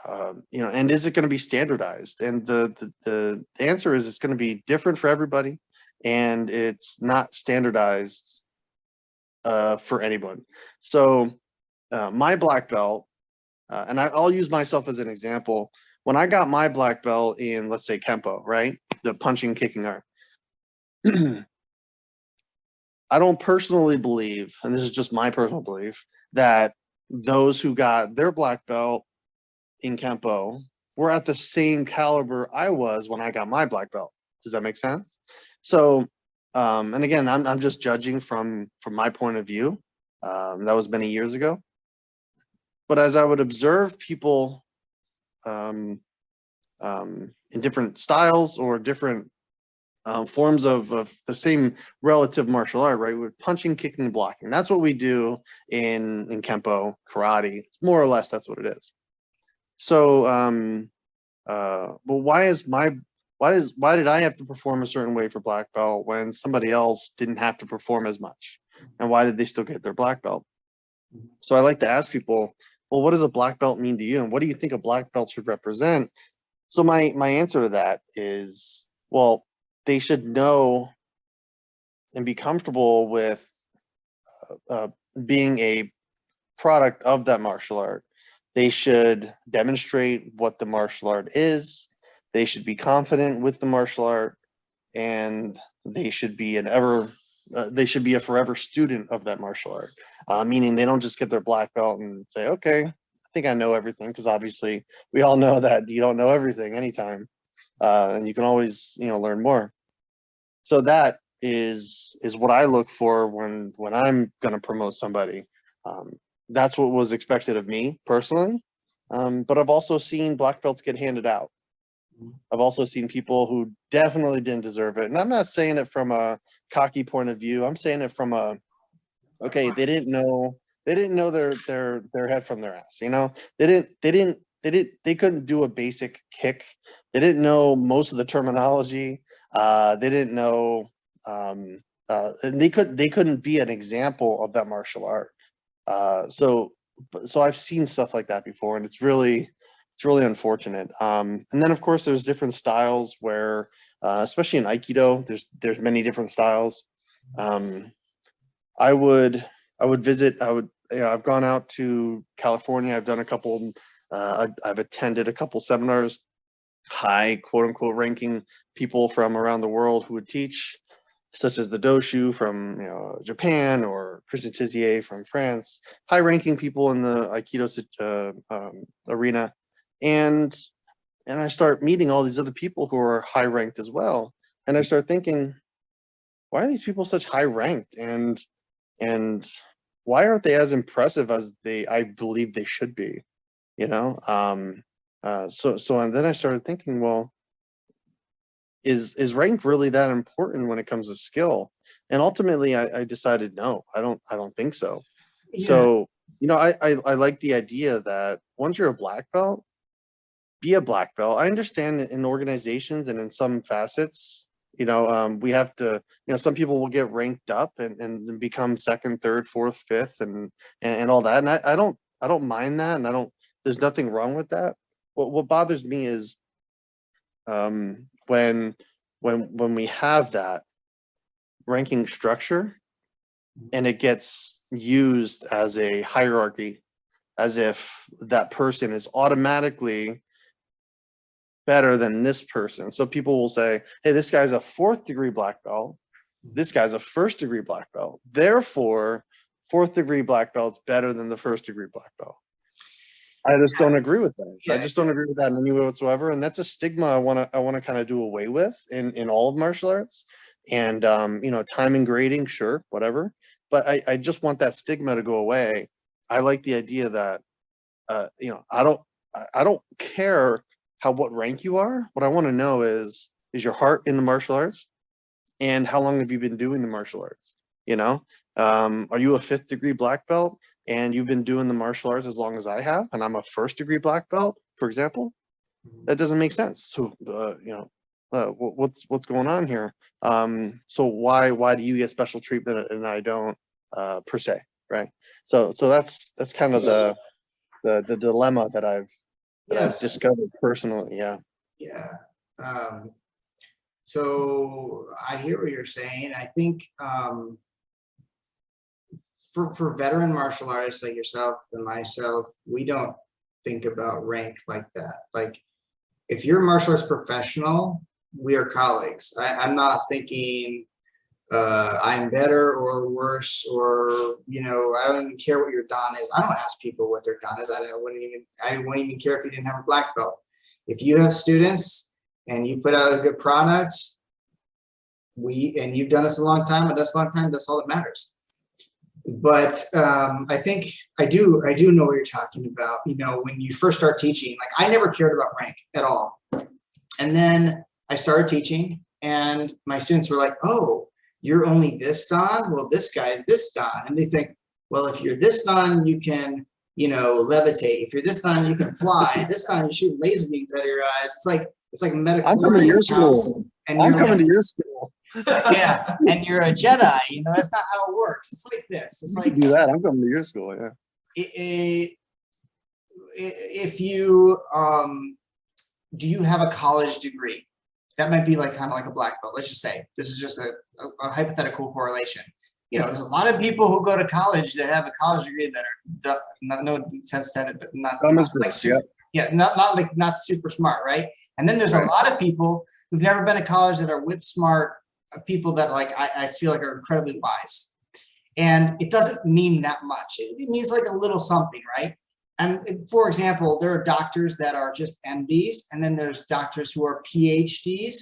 And is it going to be standardized? And the answer is, it's going to be different for everybody, and it's not standardized for anyone. So my black belt, and I'll use myself as an example. When I got my black belt in, let's say, Kempo, right? The punching, kicking art. I don't personally believe, and this is just my personal belief, that those who got their black belt in Kempo were at the same caliber I was when I got my black belt. Does that make sense? So, and again, I'm just judging from my point of view. That was many years ago. But as I would observe people in different styles or different forms of the same relative martial art, right? We're punching, kicking, and blocking. That's what we do in Kempo, karate. It's more or less that's what it is. So, but why did I have to perform a certain way for black belt when somebody else didn't have to perform as much? And why did they still get their black belt? So I like to ask people, well, what does a black belt mean to you? And what do you think a black belt should represent? So my answer to that is, well, they should know and be comfortable with being a product of that martial art. They should demonstrate what the martial art is. They should be confident with the martial art, and they should be a forever student of that martial art. Meaning they don't just get their black belt and say, okay, I think I know everything, because obviously we all know that you don't know everything anytime, and you can always learn more. So that is what I look for when I'm going to promote somebody. That's what was expected of me personally. But I've also seen black belts get handed out. I've also seen people who definitely didn't deserve it. And I'm not saying it from a cocky point of view. I'm saying it from okay, they didn't know their head from their ass. They couldn't do a basic kick. They didn't know most of the terminology. They didn't know, and they couldn't be an example of that martial art. So I've seen stuff like that before, and it's really unfortunate. And then of course there's different styles where, especially in Aikido, there's many different styles. I would visit. I've gone out to California. I've done a couple. I've attended a couple seminars. High quote unquote ranking people from around the world who would teach, such as the Doshu from Japan, or Christian Tizier from France. High ranking people in the Aikido arena, and I start meeting all these other people who are high ranked as well, and I start thinking, why are these people such high ranked, and why aren't they as impressive as I believe they should be? And then I started thinking, well, is rank really that important when it comes to skill? And ultimately I decided, no, I don't think so. Yeah. So I like the idea that once you're a black belt, be a black belt. I understand in organizations and in some facets, we have to, some people will get ranked up and become second, third, fourth, fifth, and all that. And I don't mind that, and there's nothing wrong with that. What bothers me is when we have that ranking structure and it gets used as a hierarchy, as if that person is automatically better than this person. So people will say, hey, this guy's a 4th degree black belt, this guy's a 1st degree black belt, therefore 4th degree black belt's better than the 1st degree black belt. I just don't agree with that. I just don't agree with that in any way whatsoever. And that's a stigma I want to kind of do away with in all of martial arts. And time and grading, sure, whatever. But I just want that stigma to go away. I like the idea that I don't care what rank you are. What I want to know is your heart in the martial arts, and how long have you been doing the martial arts? Are you a 5th degree black belt and you've been doing the martial arts as long as I have, and I'm a 1st degree black belt, for example? That doesn't make sense. So what's going on here? So why do you get special treatment and I don't, per se, right? So that's kind of the dilemma that I've discovered personally. Yeah. So I hear what you're saying. I think for veteran martial artists like yourself and myself, we don't think about rank like that. Like, if you're a martial arts professional, we are colleagues. I'm not thinking I'm better or worse, or, you know, I don't even care what your dan is. I don't ask people what their dan is. I wouldn't even care if you didn't have a black belt. If you have students and you put out a good product, and you've done this a long time, and that's a long time, that's all that matters. But I think I do know what you're talking about. You know, when you first start teaching, like, I never cared about rank at all. And then I started teaching, and my students were like, oh, you're only this dan? Well, this guy is this dan. And they think, well, if you're this dan, you can, you know, levitate. If you're this dan, you can fly. This dan, you shoot laser beams out of your eyes. It's like medical. I'm coming to your school. I'm coming to your school. Yeah, and you're a Jedi. You know, that's not how it works. It's like this. It's like, do that. I'm coming to your school. Yeah. If you do you have a college degree? That might be like kind of like a black belt. Let's just say this is just a hypothetical correlation. You know, there's a lot of people who go to college that have a college degree that are no sense intended, but not like super, not super smart, right? And then there's a lot of people who've never been to college that are whip smart people that, like, I feel like are incredibly wise. And it doesn't mean that much. It means like a little something, right? And for example, there are doctors that are just MDs, and then there's doctors who are PhDs.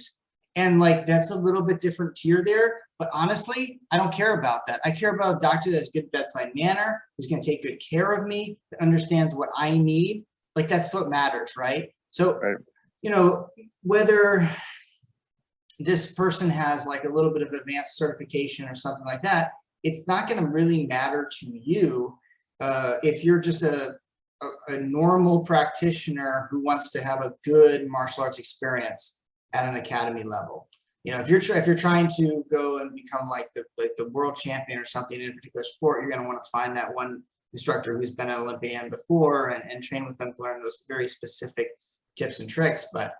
And like, that's a little bit different tier there. But honestly, I don't care about that. I care about a doctor that has good bedside manner, who's going to take good care of me, that understands what I need. Like, that's what matters, right? So, you know, whether this person has like a little bit of advanced certification or something like that, it's not going to really matter to you if you're just a normal practitioner who wants to have a good martial arts experience at an academy level. You know, if you're trying to go and become like the world champion or something in a particular sport, you're going to want to find that one instructor who's been an Olympian before and train with them to learn those very specific tips and tricks. But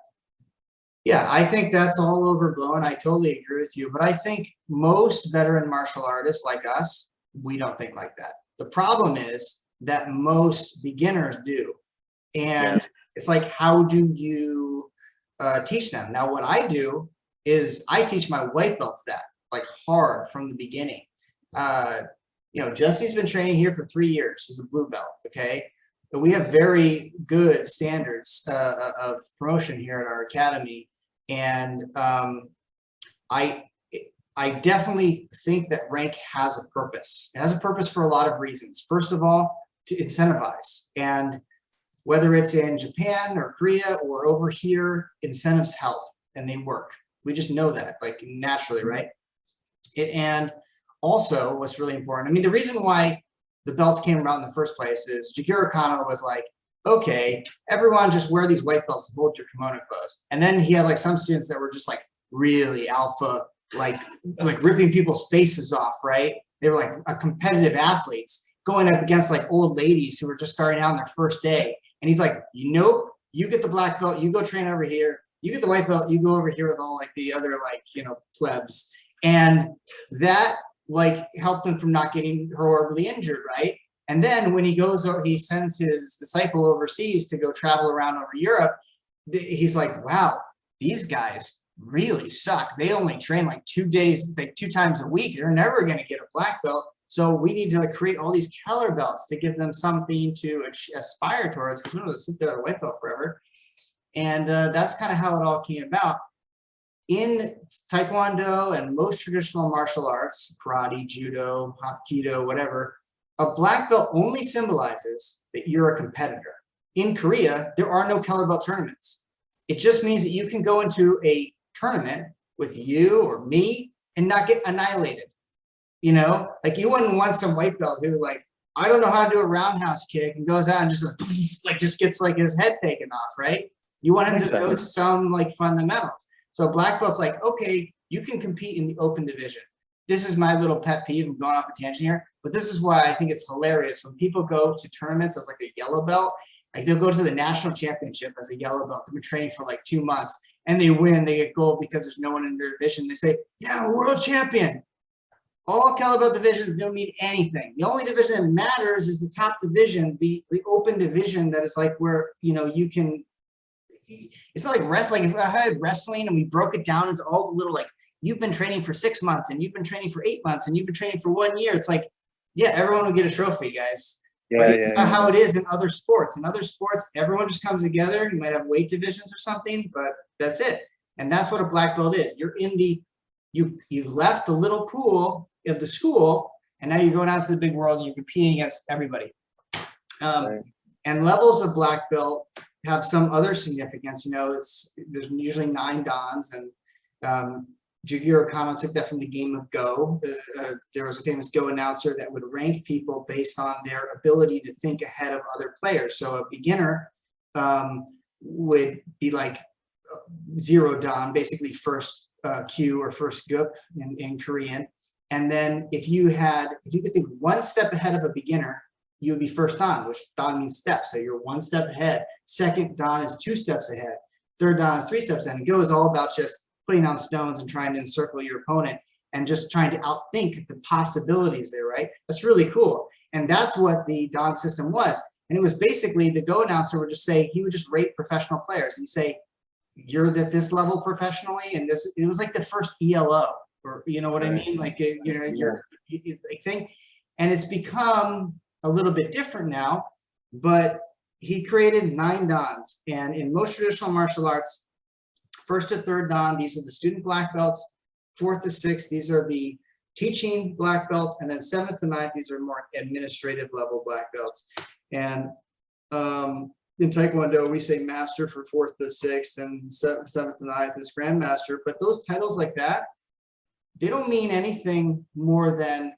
yeah, I think that's all overblown. I totally agree with you. But I think most veteran martial artists like us, we don't think like that. The problem is that most beginners do. And it's like, how do you teach them? Now, what I do is I teach my white belts that, like, hard from the beginning. You know, Jesse's been training here for 3 years. He's a blue belt, okay? But we have very good standards of promotion here at our academy. And I definitely think that rank has a purpose. It has a purpose for a lot of reasons. First of all, to incentivize. And whether it's in Japan or Korea or over here, incentives help and they work. We just know that, like, naturally, right? And also, what's really important, I mean, the reason why the belts came about in the first place is Jigoro Kano was like, okay, everyone just wear these white belts and hold your kimono close. And then he had like some students that were just like really alpha, like ripping people's faces off, right? They were like competitive athletes going up against like old ladies who were just starting out on their first day. And he's like, nope, you get the black belt, you go train over here. You get the white belt, you go over here with all like the other, like, you know, plebs. And that like helped him from not getting horribly injured, right? And then when he goes over, he sends his disciple overseas to go travel around over Europe. He's like, wow, these guys really suck. They only train like 2 days, like 2 times a week. They're never going to get a black belt. So we need to like create all these color belts to give them something to aspire towards, because we don't want to sit there at a white belt forever. And that's kind of how it all came about. In Taekwondo and most traditional martial arts, karate, judo, hapkido, whatever, a black belt only symbolizes that you're a competitor. In Korea, there are no color belt tournaments. It just means that you can go into a tournament with you or me and not get annihilated. You know, like, you wouldn't want some white belt who, like, I don't know how to do a roundhouse kick and goes out and just gets like his head taken off, right? You want him to know some like fundamentals. So black belt's like, okay, you can compete in the open division. This is my little pet peeve. I'm going off a tangent here, but this is why I think it's hilarious when people go to tournaments as like a yellow belt. Like, they'll go to the national championship as a yellow belt. They've been training for like 2 months and they win. They get gold because there's no one in their division. They say, yeah, we're world champion. All kettlebell divisions don't mean anything. The only division that matters is the top division, the open division that is like where, you know, you can, it's not like wrestling. If I had wrestling and we broke it down into all the little, like, you've been training for 6 months and you've been training for 8 months and you've been training for 1 year. It's like, yeah, everyone will get a trophy, guys. Yeah, But yeah, how it is in other sports. In other sports, everyone just comes together. You might have weight divisions or something, but that's it. And that's what a black belt is. You're in the, you've left the little pool of the school, and now you're going out to the big world and you're competing against everybody. Right. And levels of black belt have some other significance. You know, there's usually 9 dans, and Jigoro Kano took that from the game of Go. There was a famous Go announcer that would rank people based on their ability to think ahead of other players. So a beginner would be like 0 dan, basically first Q or first gup in Korean. And then if you could think 1 step ahead of a beginner, you would be first dan, which dan means step. So you're 1 step ahead. Second dan is 2 steps ahead. Third dan is 3 steps ahead. And Go is all about just putting down stones and trying to encircle your opponent and just trying to outthink the possibilities there, right? That's really cool. And that's what the dan system was. And it was basically the Go announcer would just say, he would just rate professional players and say, you're at this level professionally, and this, it was like the first ELO, or you know what I mean? Like, you know, you're like thing. And it's become a little bit different now, but he created 9 dans. And in most traditional martial arts, 1st to 3rd dan, these are the student black belts. 4th to 6th, these are the teaching black belts. And then 7th to 9th, these are more administrative level black belts. And in Taekwondo, we say master for 4th to 6th, and 7th to 9th is grandmaster. But those titles like that, they don't mean anything more than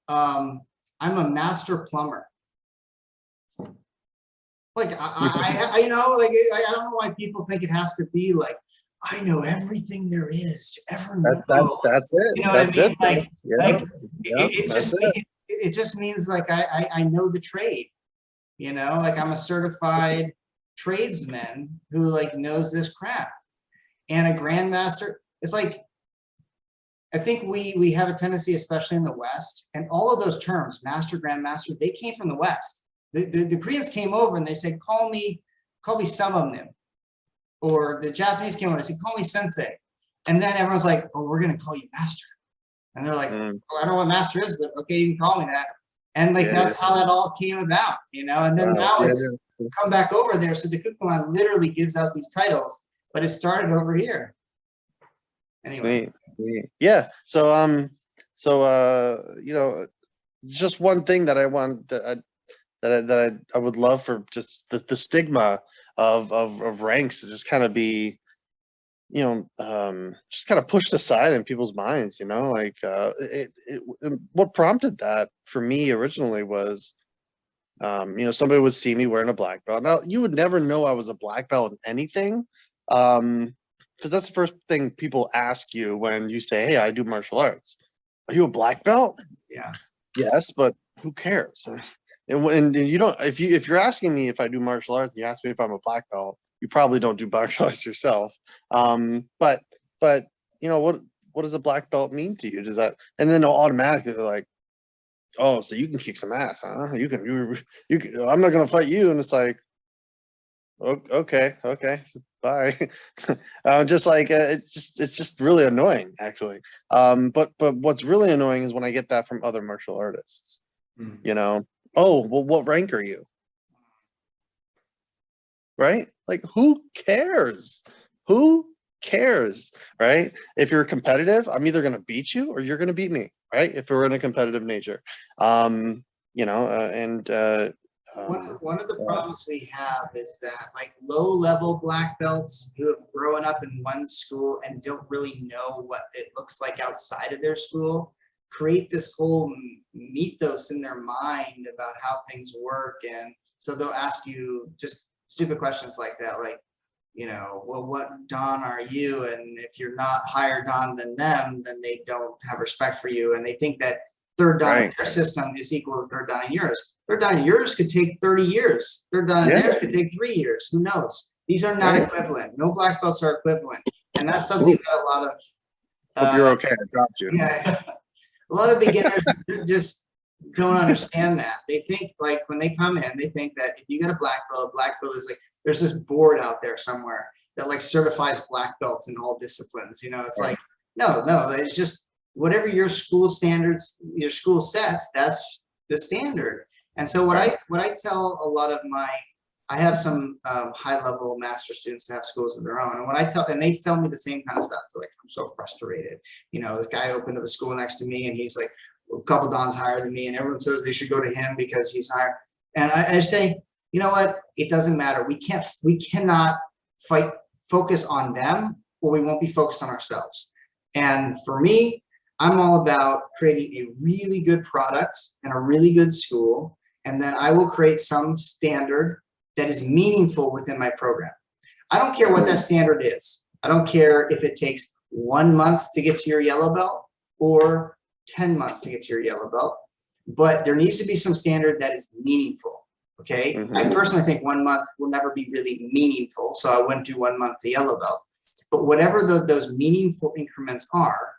I'm a master plumber. Like I you know, like I don't know why people think it has to be like, I know everything there is to ever know. That's it. You know that's what I mean? it. Like, Yeah. like Yeah, it just means like I know the trade. You know, like I'm a certified tradesman who like knows this craft. And a grandmaster, it's like, I think we have a tendency, especially in the West, and all of those terms, master, grandmaster, they came from the West. The Koreans came over and they said, call me samamnim. Or the Japanese came over and they said, call me sensei. And then everyone's like, oh, we're gonna call you master. And they're like, oh, I don't know what master is, but okay, you can call me that. And like, that's how that all came about, you know? And then now it's come back over there. So the Kukuman literally gives out these titles, but it started over here. Anyway. Yeah. So, you know, just one thing that I want that I would love for just the stigma of ranks to just kind of be, you know, just kind of pushed aside in people's minds, you know, like what prompted that for me originally was, you know, somebody would see me wearing a black belt. Now you would never know I was a black belt in anything, because that's the first thing people ask you when you say, hey, I do martial arts. Are you a black belt? Yeah. Yes, but who cares? And you don't, if you're asking me if I do martial arts and you ask me if I'm a black belt, you probably don't do martial arts yourself. But you know, what does a black belt mean to you? Does that, and then automatically they're like, oh, so you can kick some ass, huh? You can, I'm not gonna fight you. And it's like, okay, bye. Just like it's just really annoying, actually. But what's really annoying is when I get that from other martial artists. You know, oh, well, what rank are you? Right? Like, who cares? Who cares? Right? If you're competitive, I'm either gonna beat you or you're gonna beat me. Right? If we're in a competitive nature, you know, One of the problems we have is that like low-level black belts who have grown up in one school and don't really know what it looks like outside of their school create this whole mythos in their mind about how things work. And so they'll ask you just stupid questions like that, like, you know, well, what dan are you? And if you're not higher dan than them, then they don't have respect for you. And they think that 3rd dan in their system is equal to 3rd dan in yours. 3rd dan in yours could take 30 years. 3rd dan in theirs could take 3 years. Who knows? These are not equivalent. No black belts are equivalent. And that's something that a lot of hope you're okay. I dropped you. Yeah. A lot of beginners just don't understand that. They think like when they come in, they think that if you get a black belt is like, there's this board out there somewhere that like certifies black belts in all disciplines. You know, it's like, no, it's just whatever your school standards, your school sets, that's the standard. And so what I tell a lot of I have some high level master students that have schools of their own. And they tell me the same kind of stuff. They're like, I'm so frustrated. You know, this guy opened up a school next to me and he's like a couple dons higher than me and everyone says they should go to him because he's higher. And I say, you know what? It doesn't matter. We cannot focus on them or we won't be focused on ourselves. And for me, I'm all about creating a really good product and a really good school. And then I will create some standard that is meaningful within my program. I don't care what that standard is. I don't care if it takes 1 month to get to your yellow belt or 10 months to get to your yellow belt, but there needs to be some standard that is meaningful, okay? I personally think 1 month will never be really meaningful, so I wouldn't do 1 month to yellow belt. But whatever those meaningful increments are,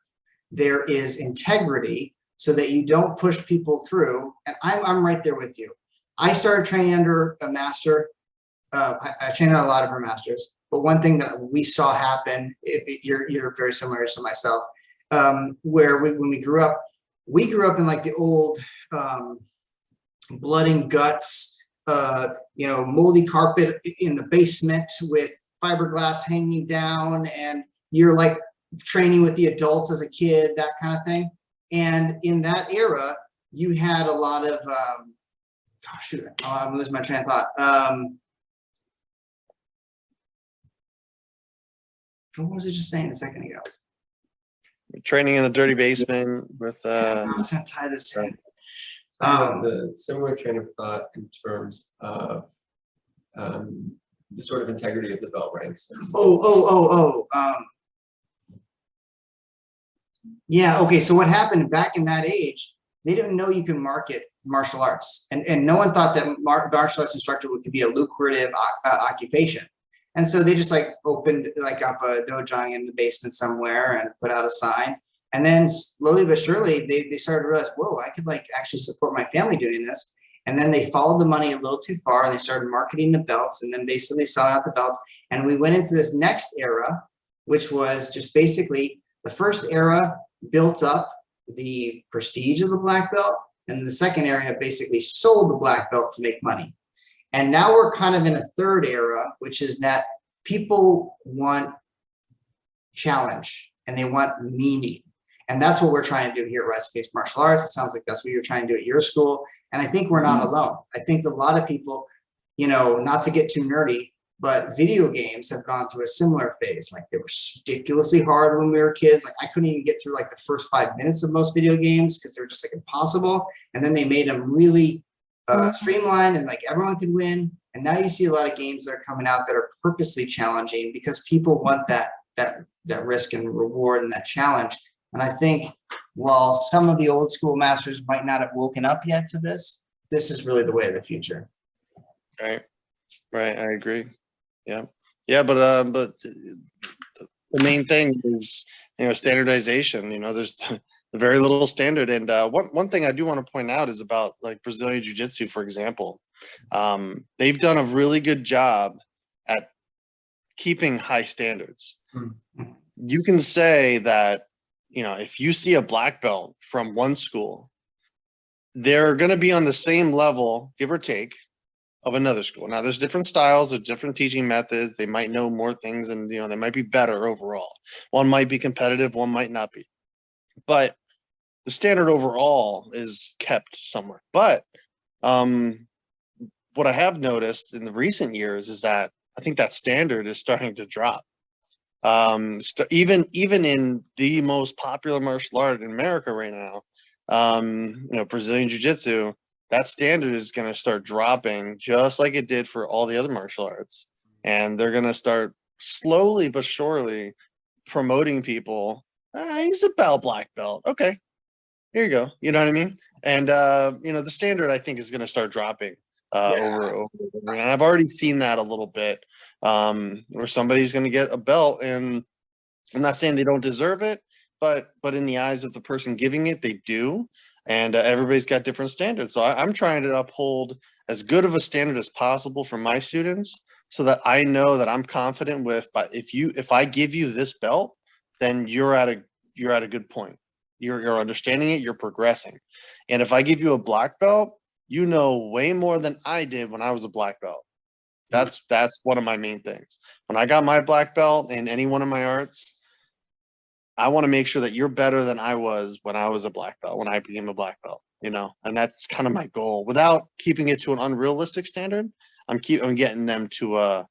there is integrity so that you don't push people through, and I'm right there with you. I started training under a master. I trained on a lot of her masters, but one thing that we saw happen, you're very similar to myself, where when we grew up in like the old blood and guts, moldy carpet in the basement with fiberglass hanging down, and you're like training with the adults as a kid, that kind of thing. And in that era, you had a lot of I'm losing my train of thought. What was I just saying a second ago? Training in the dirty basement with I was gonna tie this in. The similar train of thought in terms of the sort of integrity of the belt ranks. Yeah, okay, so what happened back in that age, they didn't know you can market martial arts, and no one thought that martial arts instructor could be a lucrative occupation. And so they just like opened like up a dojo in the basement somewhere and put out a sign. And then slowly but surely they started to realize, whoa, I could like actually support my family doing this. And then they followed the money a little too far and they started marketing the belts and then basically selling out the belts. And we went into this next era, which was just basically the first era built up the prestige of the black belt. And the second area basically sold the black belt to make money. And now we're kind of in a third era, which is that people want challenge and they want meaning. And that's what we're trying to do here at Rise of Face Martial Arts. It sounds like that's what you're trying to do at your school. And I think we're not alone. I think a lot of people, not to get too nerdy, but video games have gone through a similar phase. Like they were ridiculously hard when we were kids. Like I couldn't even get through like the first 5 minutes of most video games because they were just like impossible. And then they made them really streamlined and like everyone could win. And now you see a lot of games that are coming out that are purposely challenging because people want that risk and reward and that challenge. And I think while some of the old school masters might not have woken up yet to this, this is really the way of the future. Right. I agree. Yeah. But the main thing is, standardization. There's very little standard. And one thing I do want to point out is about like Brazilian Jiu-Jitsu, for example. They've done a really good job at keeping high standards. You can say that, if you see a black belt from one school, they're going to be on the same level, give or take, of another school. Now, there's different styles, there's different teaching methods. They might know more things and, they might be better overall. One might be competitive, one might not be. But the standard overall is kept somewhere. But what I have noticed in the recent years is that I think that standard is starting to drop. Even in the most popular martial art in America right now, Brazilian Jiu-Jitsu, that standard is going to start dropping just like it did for all the other martial arts. And they're going to start slowly but surely promoting people. He's a black belt. Okay, here you go. You know what I mean? And, the standard, I think, is going to start dropping over. And I've already seen that a little bit, where somebody's going to get a belt. And I'm not saying they don't deserve it, but in the eyes of the person giving it, they do. And everybody's got different standards. So I'm trying to uphold as good of a standard as possible for my students, so that I know that I'm confident with. But if I give you this belt, then you're at a good point. You're understanding it. You're progressing. And if I give you a black belt, you know way more than I did when I was a black belt. That's one of my main things. When I got my black belt in any one of my arts, I want to make sure that you're better than I was when I was a black belt, when I became a black belt, and that's kind of my goal. Without keeping it to an unrealistic standard, I'm getting them to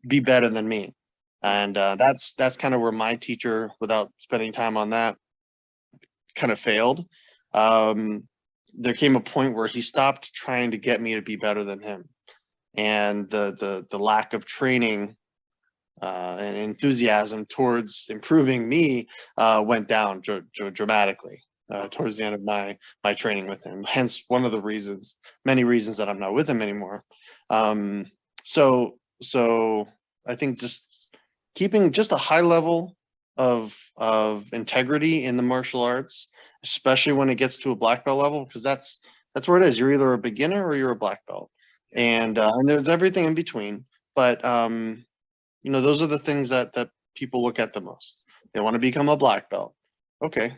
be better than me. And that's kind of where my teacher, without spending time on that, kind of failed. There came a point where he stopped trying to get me to be better than him, and the lack of training and enthusiasm towards improving me went down dramatically towards the end of my training with him. Hence one of the reasons, many reasons, that I'm not with him anymore. So I think just keeping just a high level of integrity in the martial arts, especially when it gets to a black belt level, because that's where it is. You're either a beginner or you're a black belt, and there's everything in between. But those are the things that people look at the most. They want to become a black belt. Okay.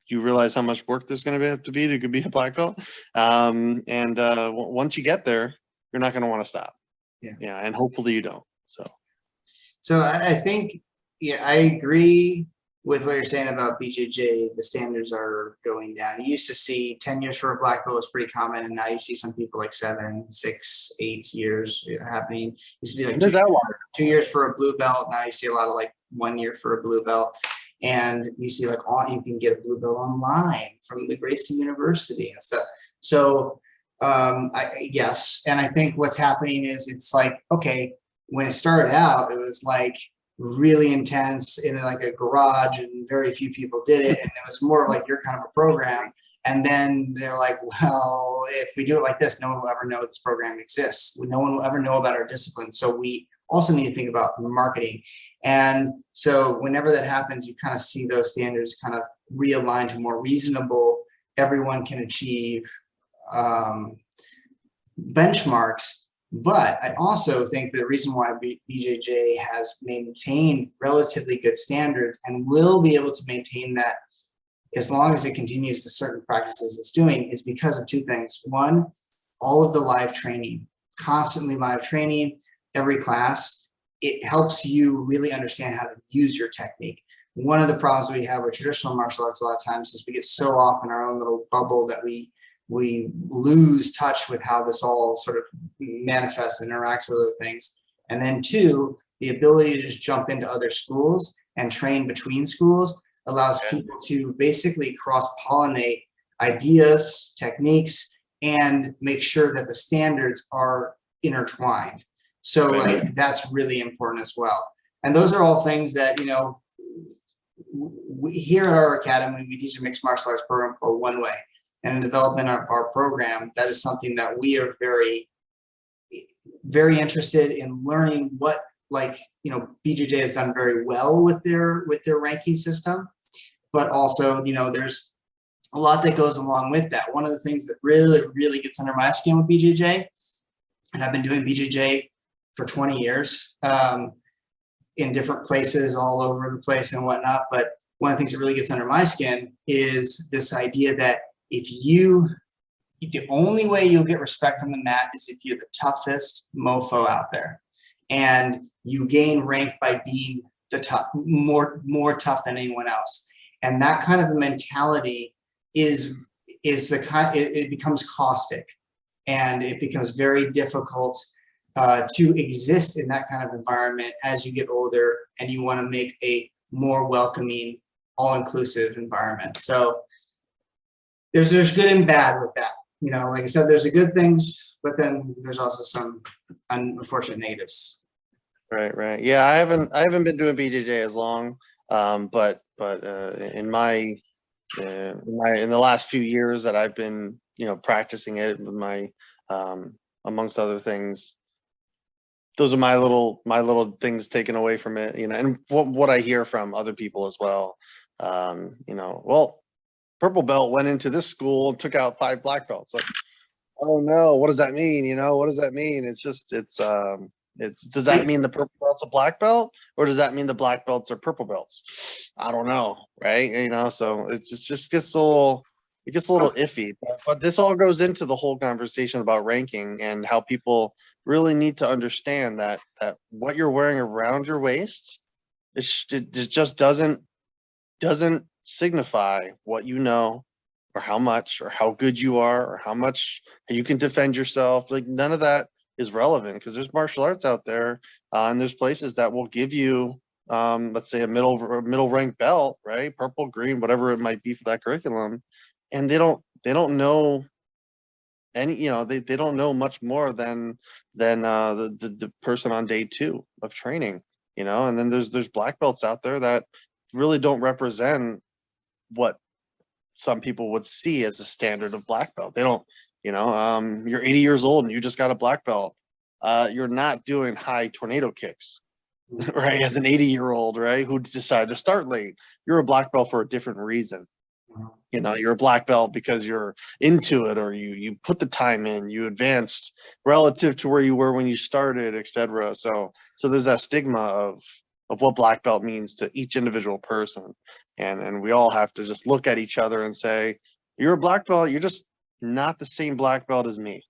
You realize how much work there's going to have to be to be a black belt. Once you get there, you're not going to want to stop. Yeah. And hopefully you don't. So I think, I agree with what you're saying about BJJ. The standards are going down. You used to see 10 years for a black belt was pretty common, and now you see some people like 7, 6, 8 years happening. It used to be like 2 years for a blue belt. Now you see a lot of like 1 year for a blue belt, and you see like you can get a blue belt online from the Gracie University and stuff. So yes, and I think what's happening is it's like, okay, when it started out, it was like really intense in like a garage, and very few people did it, and it was more like your kind of a program. And then they're like, well, if we do it like this, no one will ever know this program exists. No one will ever know about our discipline. So we also need to think about marketing. And so whenever that happens, you kind of see those standards kind of realign to more reasonable, everyone can achieve benchmarks. But I also think the reason why BJJ has maintained relatively good standards and will be able to maintain that as long as it continues the certain practices it's doing is because of two things. One, all of the live training, constantly live training, every class, it helps you really understand how to use your technique. One of the problems we have with traditional martial arts a lot of times is we get so off in our own little bubble that we lose touch with how this all sort of manifests and interacts with other things. And then two, the ability to just jump into other schools and train between schools allows people to basically cross-pollinate ideas, techniques, and make sure that the standards are intertwined. So like that's really important as well. And those are all things that, we, here at our academy, we teach a mixed martial arts program called One Way. And in development of our program, that is something that we are very, very interested in learning what, BJJ has done very well with their ranking system, but also, there's a lot that goes along with that. One of the things that really, really gets under my skin with BJJ, and I've been doing BJJ for 20 years in different places all over the place and whatnot, but one of the things that really gets under my skin is this idea that the only way you'll get respect on the mat is if you're the toughest mofo out there, and you gain rank by being the tough, more tough than anyone else. And that kind of a mentality is the kind, it becomes caustic, and it becomes very difficult to exist in that kind of environment as you get older and you want to make a more welcoming, all-inclusive environment. So there's good and bad with that. Like I said, there's the good things, but then there's also some unfortunate negatives. Right. Yeah, I haven't been doing BJJ as long, but in the last few years that I've been practicing it with my amongst other things, those are my little things taken away from it, you know, and what I hear from other people as well. You know, well, purple belt went into this school and took out 5 black belts. Like, oh no, what does that mean? You know, what does that mean? Does that mean the purple belt's a black belt, or does that mean the black belts are purple belts? I don't know, right? You know, so just gets a little, it gets a little iffy. But this all goes into the whole conversation about ranking and how people really need to understand that what you're wearing around your waist, it just doesn't signify what you know, or how much, or how good you are, or how much you can defend yourself. Like, none of that is relevant, because there's martial arts out there, and there's places that will give you, let's say, a middle rank belt, right? Purple, green, whatever it might be for that curriculum, and they don't know any, you know, they don't know much more than the person on day 2 of training, you know. And then there's black belts out there that really don't represent what some people would see as a standard of black belt. They don't, you know, you're 80 years old and you just got a black belt. You're not doing high tornado kicks, right? As an 80-year-old, right, who decided to start late. You're a black belt for a different reason. You know, you're a black belt because you're into it, or you put the time in, you advanced relative to where you were when you started, etc. So there's that stigma of what black belt means to each individual person. And we all have to just look at each other and say, you're a black belt, you're just not the same black belt as me.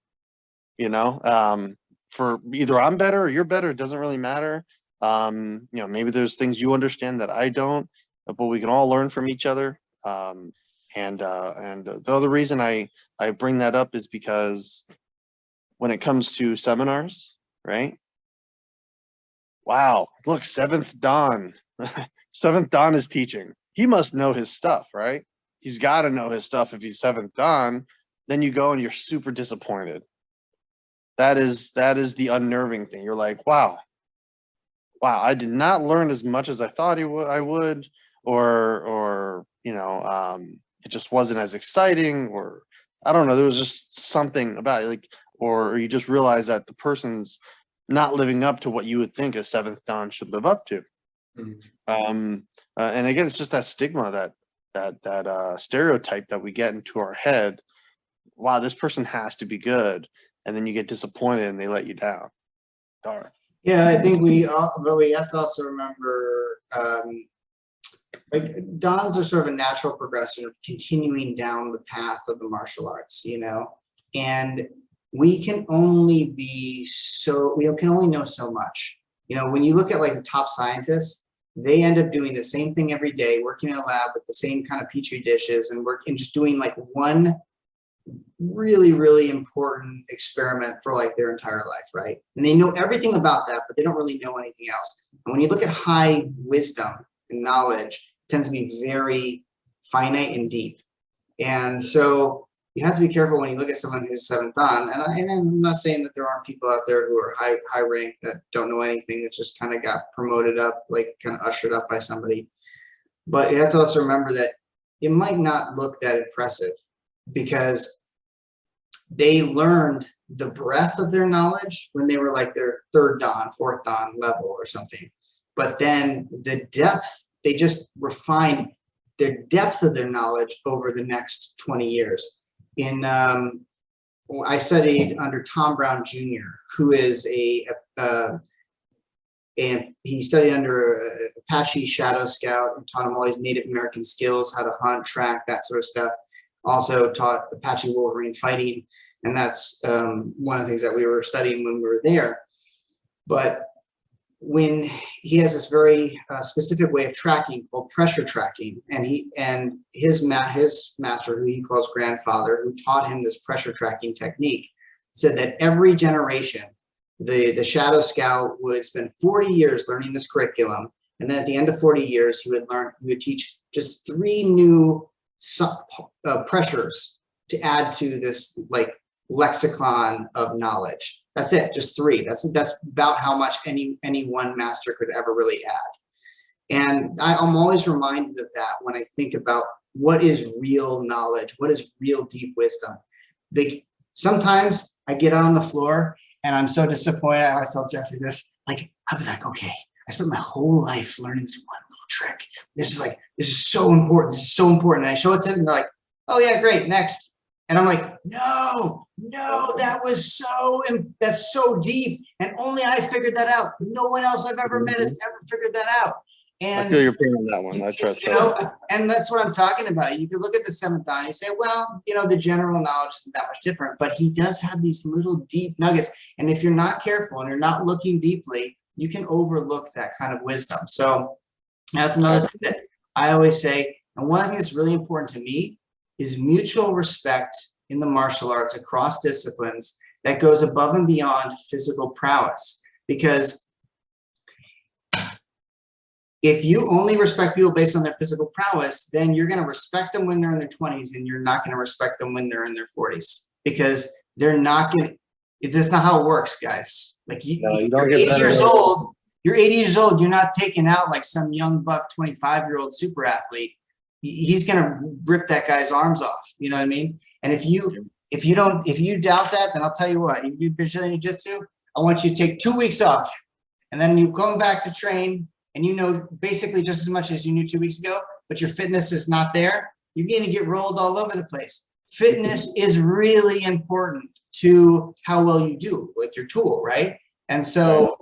You know, for either I'm better or you're better, it doesn't really matter. You know, maybe there's things you understand that I don't, but we can all learn from each other. And the other reason I bring that up is because when it comes to seminars, right? Wow, look, 7th Dan. 7th Dan is teaching. He must know his stuff, right? He's got to know his stuff if he's 7th Dan. Then you go and you're super disappointed. That is the unnerving thing. You're like, wow, I did not learn as much as I thought I would, or you know, it just wasn't as exciting, or I don't know, there was just something about it, like, or you just realize that the person's not living up to what you would think a 7th Dan should live up to. And again, it's just that stigma, that stereotype that we get into our head. Wow, this person has to be good, and then you get disappointed and they let you down. Darn. Yeah, I think but we have to also remember, like, dons are sort of a natural progression of continuing down the path of the martial arts, you know, and we can only know so much. You know, when you look at like the top scientists, they end up doing the same thing every day, working in a lab with the same kind of petri dishes, and just doing like one really, really important experiment for like their entire life, right? And they know everything about that, but they don't really know anything else. And when you look at high wisdom and knowledge, it tends to be very finite and deep. And so you have to be careful when you look at someone who's 7th Dan. And I'm not saying that there aren't people out there who are high rank that don't know anything, that just kind of got promoted up, like kind of ushered up by somebody. But you have to also remember that it might not look that impressive, because they learned the breadth of their knowledge when they were like their 3rd Dan, 4th Dan level or something. But then the depth, they just refined the depth of their knowledge over the next 20 years. I studied under Tom Brown Jr., who is and he studied under Apache Shadow Scout and taught him all these Native American skills, how to hunt, track, that sort of stuff. Also taught Apache Wolverine fighting, and that's one of the things that we were studying when we were there. But when he has this very specific way of tracking called pressure tracking, and his master, who he calls grandfather, who taught him this pressure tracking technique, said that every generation, the Shadow Scout would spend 40 years learning this curriculum, and then at the end of 40 years, he would teach just 3 new pressures to add to this like lexicon of knowledge. That's it, just 3. That's about how much any one master could ever really add. And I'm always reminded of that when I think about what is real knowledge, what is real deep wisdom. Sometimes I get on the floor And I'm so disappointed. I always tell Jesse this, like, I was like, okay, I spent my whole life learning this one little trick. This is so important. This is so important. And I show it to them and they're like, oh yeah, great, next. And I'm like, no, that's so deep. And only I figured that out. No one else I've ever met has ever figured that out. And I feel your pain on that one. I trust that. And that's what I'm talking about. You could look at the seventh eye and you say, well, the general knowledge isn't that much different, but he does have these little deep nuggets. And if you're not careful and you're not looking deeply, you can overlook that kind of wisdom. So that's another thing that I always say. And one thing that's really important to me is mutual respect in the martial arts across disciplines that goes above and beyond physical prowess. Because if you only respect people based on their physical prowess, then you're going to respect them when they're in their 20s and you're not going to respect them when they're in their 40s, because they're not going to, that's not how it works, guys. Like you don't get 80 years old, you're 80 years old, you're not taking out like some young buck 25-year-old super athlete. He's going to rip that guy's arms off. You know what I mean? And if you doubt that, then I'll tell you what, if you do Brazilian Jiu-Jitsu, I want you to take 2 weeks off and then you come back to train. And basically just as much as you knew 2 weeks ago, but your fitness is not there, you're going to get rolled all over the place. Fitness is really important to how well you do, like your tool, right? And so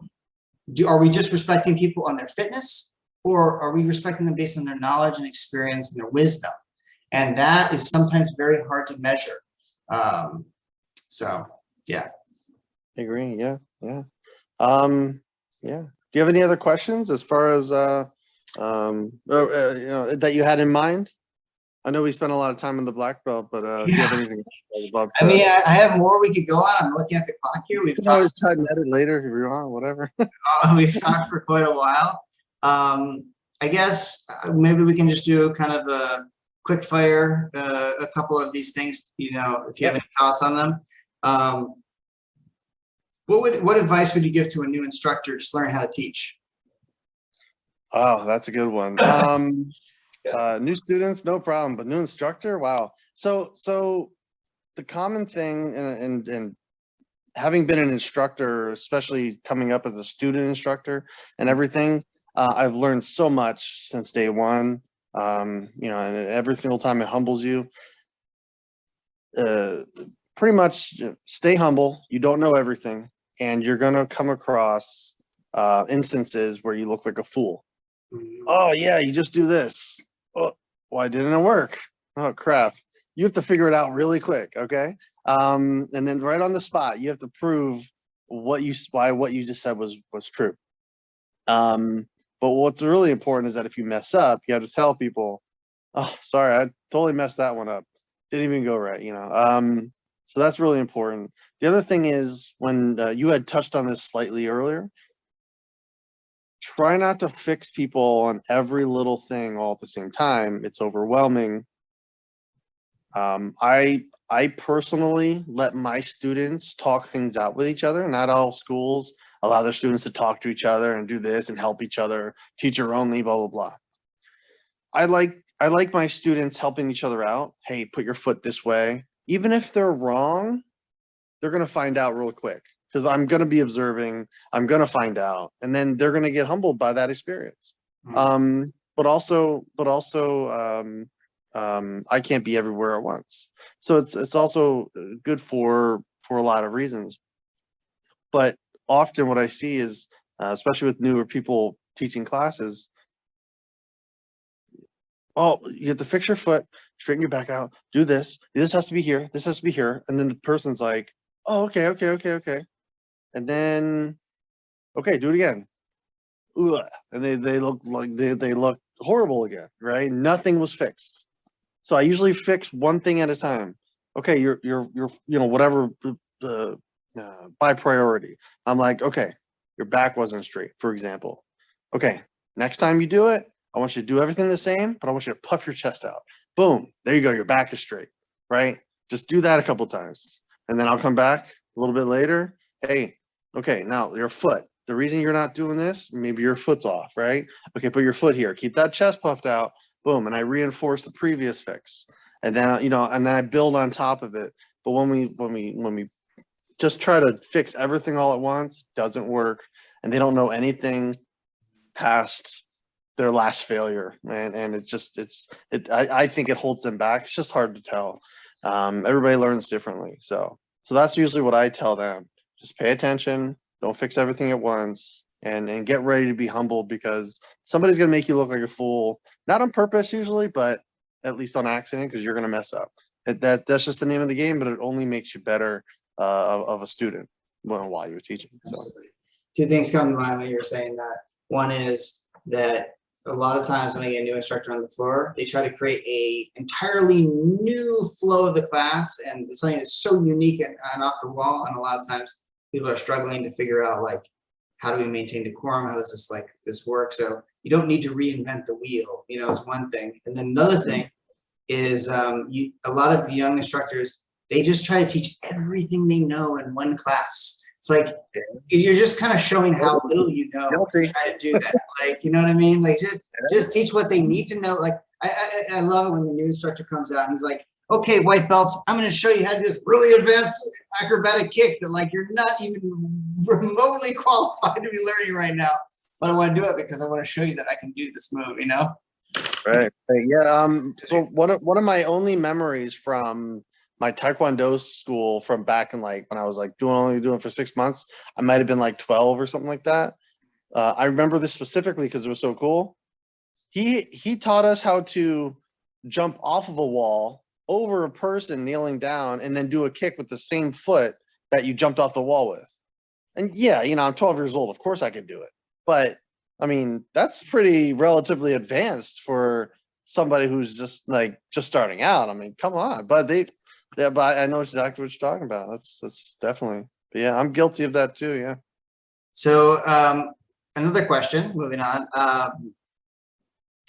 are we just respecting people on their fitness, or are we respecting them based on their knowledge and experience and their wisdom? And that is sometimes very hard to measure. So, yeah. I agree. Yeah. Yeah. Yeah. Do you have any other questions as far as that you had in mind? I know we spent a lot of time in the black belt, but do you have anything? I mean, I have more we could go on. I'm looking at the clock here. We've talked. Always cut and edit later if you want, whatever. We've talked for quite a while. I guess maybe we can just do kind of a quick fire, a couple of these things. If you have any thoughts on them. What advice would you give to a new instructor just learning how to teach? Oh, that's a good one. New students, no problem, but new instructor, wow. So the common thing, and having been an instructor, especially coming up as a student instructor and everything, I've learned so much since day one. And every single time it humbles you. Pretty much stay humble. You don't know everything. And you're going to come across instances where you look like a fool. Oh, yeah, you just do this. Oh, why didn't it work? Oh, crap. You have to figure it out really quick, okay? And then right on the spot, you have to prove why what you just said was true. But what's really important is that if you mess up, you have to tell people, oh, sorry, I totally messed that one up. Didn't even go right, So that's really important. The other thing is, when you had touched on this slightly earlier, try not to fix people on every little thing all at the same time. It's overwhelming. I personally let my students talk things out with each other. Not all schools allow their students to talk to each other and do this and help each other, teacher only, blah, blah, blah. I like my students helping each other out. Hey, put your foot this way. Even if they're wrong, they're going to find out real quick, because I'm going to be observing. I'm going to find out, and then they're going to get humbled by that experience. But also, I can't be everywhere at once. So it's also good for a lot of reasons. But often what I see is, especially with newer people teaching classes, oh, you have to fix your foot, straighten your back out, do this. This has to be here. This has to be here. And then the person's like, oh, okay. And then, okay, do it again. Ugh. And they look like they look horrible again, right? Nothing was fixed. So I usually fix one thing at a time. Okay, you're whatever by priority. I'm like, okay, your back wasn't straight, for example. Okay, next time you do it, I want you to do everything the same, but I want you to puff your chest out. Boom, there you go, your back is straight, right? Just do that a couple times. And then I'll come back a little bit later. Hey, okay, now your foot. The reason you're not doing this, maybe your foot's off, right? Okay, put your foot here. Keep that chest puffed out. Boom, and I reinforce the previous fix. And then, and then I build on top of it. But when we just try to fix everything all at once doesn't work, and they don't know anything past their last failure, and I think it holds them back. It's just hard to tell. Everybody learns differently, so that's usually what I tell them. Just pay attention, don't fix everything at once, and get ready to be humbled, because somebody's going to make you look like a fool, not on purpose usually, but at least on accident, because you're going to mess up. That's just the name of the game, but it only makes you better of a student while you're teaching. So. Absolutely. Two things come to mind when you're saying that. One is that a lot of times when I get a new instructor on the floor, they try to create a entirely new flow of the class, and it's something that's so unique and off the wall. And a lot of times people are struggling to figure out, like, how do we maintain decorum? How does this work? So you don't need to reinvent the wheel, you know, is one thing. And then another thing is a lot of young instructors, they just try to teach everything they know in one class. It's like, you're just kind of showing how little you know. Try to do that. Like, you know what I mean? Like, just teach what they need to know. Like, I love it when the new instructor comes out and he's like, okay, white belts, I'm going to show you how to do this really advanced acrobatic kick that, like, you're not even remotely qualified to be learning right now. But I want to do it because I want to show you that I can do this move, you know? Right. Yeah. So one of my only memories from my Taekwondo school from back in, like, when I was like only doing for 6 months, I might have been like 12 or something like that. I remember this specifically because it was so cool. He taught us how to jump off of a wall over a person kneeling down and then do a kick with the same foot that you jumped off the wall with. And yeah, you know, I'm 12 years old. Of course I could do it. But I mean, that's pretty relatively advanced for somebody who's just starting out. I mean, come on. But but I know exactly what you're talking about. That's definitely, but yeah, I'm guilty of that too. Yeah. So another question, moving on.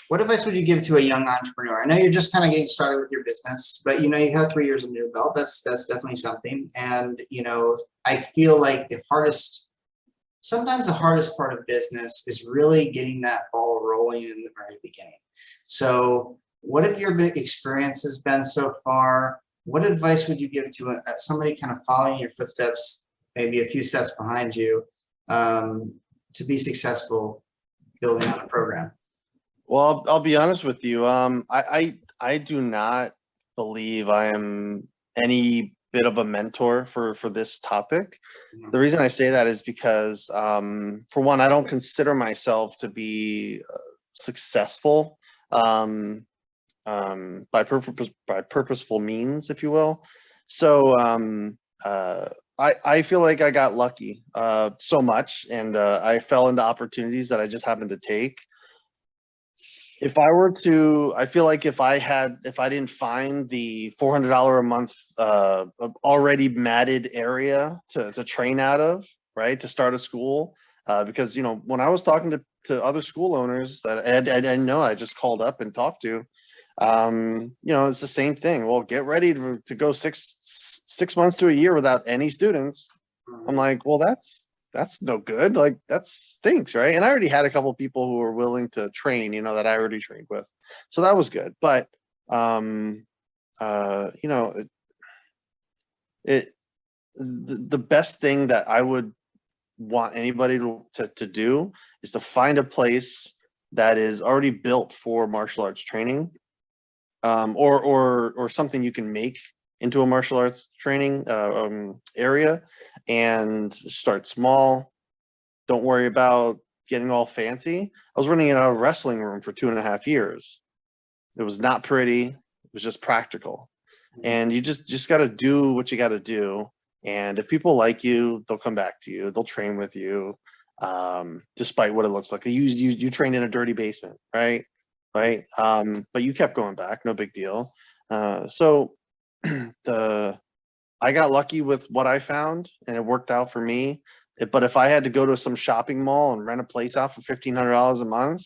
What advice would you give to a young entrepreneur? I know you're just kind of getting started with your business, but you know, you have 3 years under your belt. That's definitely something. And you know, I feel like sometimes the hardest part of business is really getting that ball rolling in the very beginning. So what have your experiences been so far? What advice would you give to somebody kind of following your footsteps, maybe a few steps behind you, to be successful building out a program? Well, I'll be honest with you. I do not believe I am any bit of a mentor for this topic. The reason I say that is because, for one, I don't consider myself to be successful by purposeful means, if you will. So I feel like I got lucky so much, and I fell into opportunities that I just happened to take. I feel like if I didn't find the $400 a month already matted area to train out of, right, to start a school, because, you know, when I was talking to other school owners that I know I just called up and talked to, you know, it's the same thing. Well, get ready to go six months to a year without any students. I'm like, well, that's no good. Like, that stinks, right? And I already had a couple of people who were willing to train, you know, that I already trained with, so that was good. But you know, the best thing that I would want anybody to do is to find a place that is already built for martial arts training, or something you can make into a martial arts training area, and start small. Don't worry about getting all fancy. I was running a wrestling room for 2.5 years. It was not pretty. It was just practical. And you just got to do what you got to do. And if people like you, they'll come back to you. They'll train with you, despite what it looks like. You trained in a dirty basement, right? Right. But you kept going back. No big deal. So I got lucky with what I found, and it worked out for me. But if I had to go to some shopping mall and rent a place out for $1,500 a month,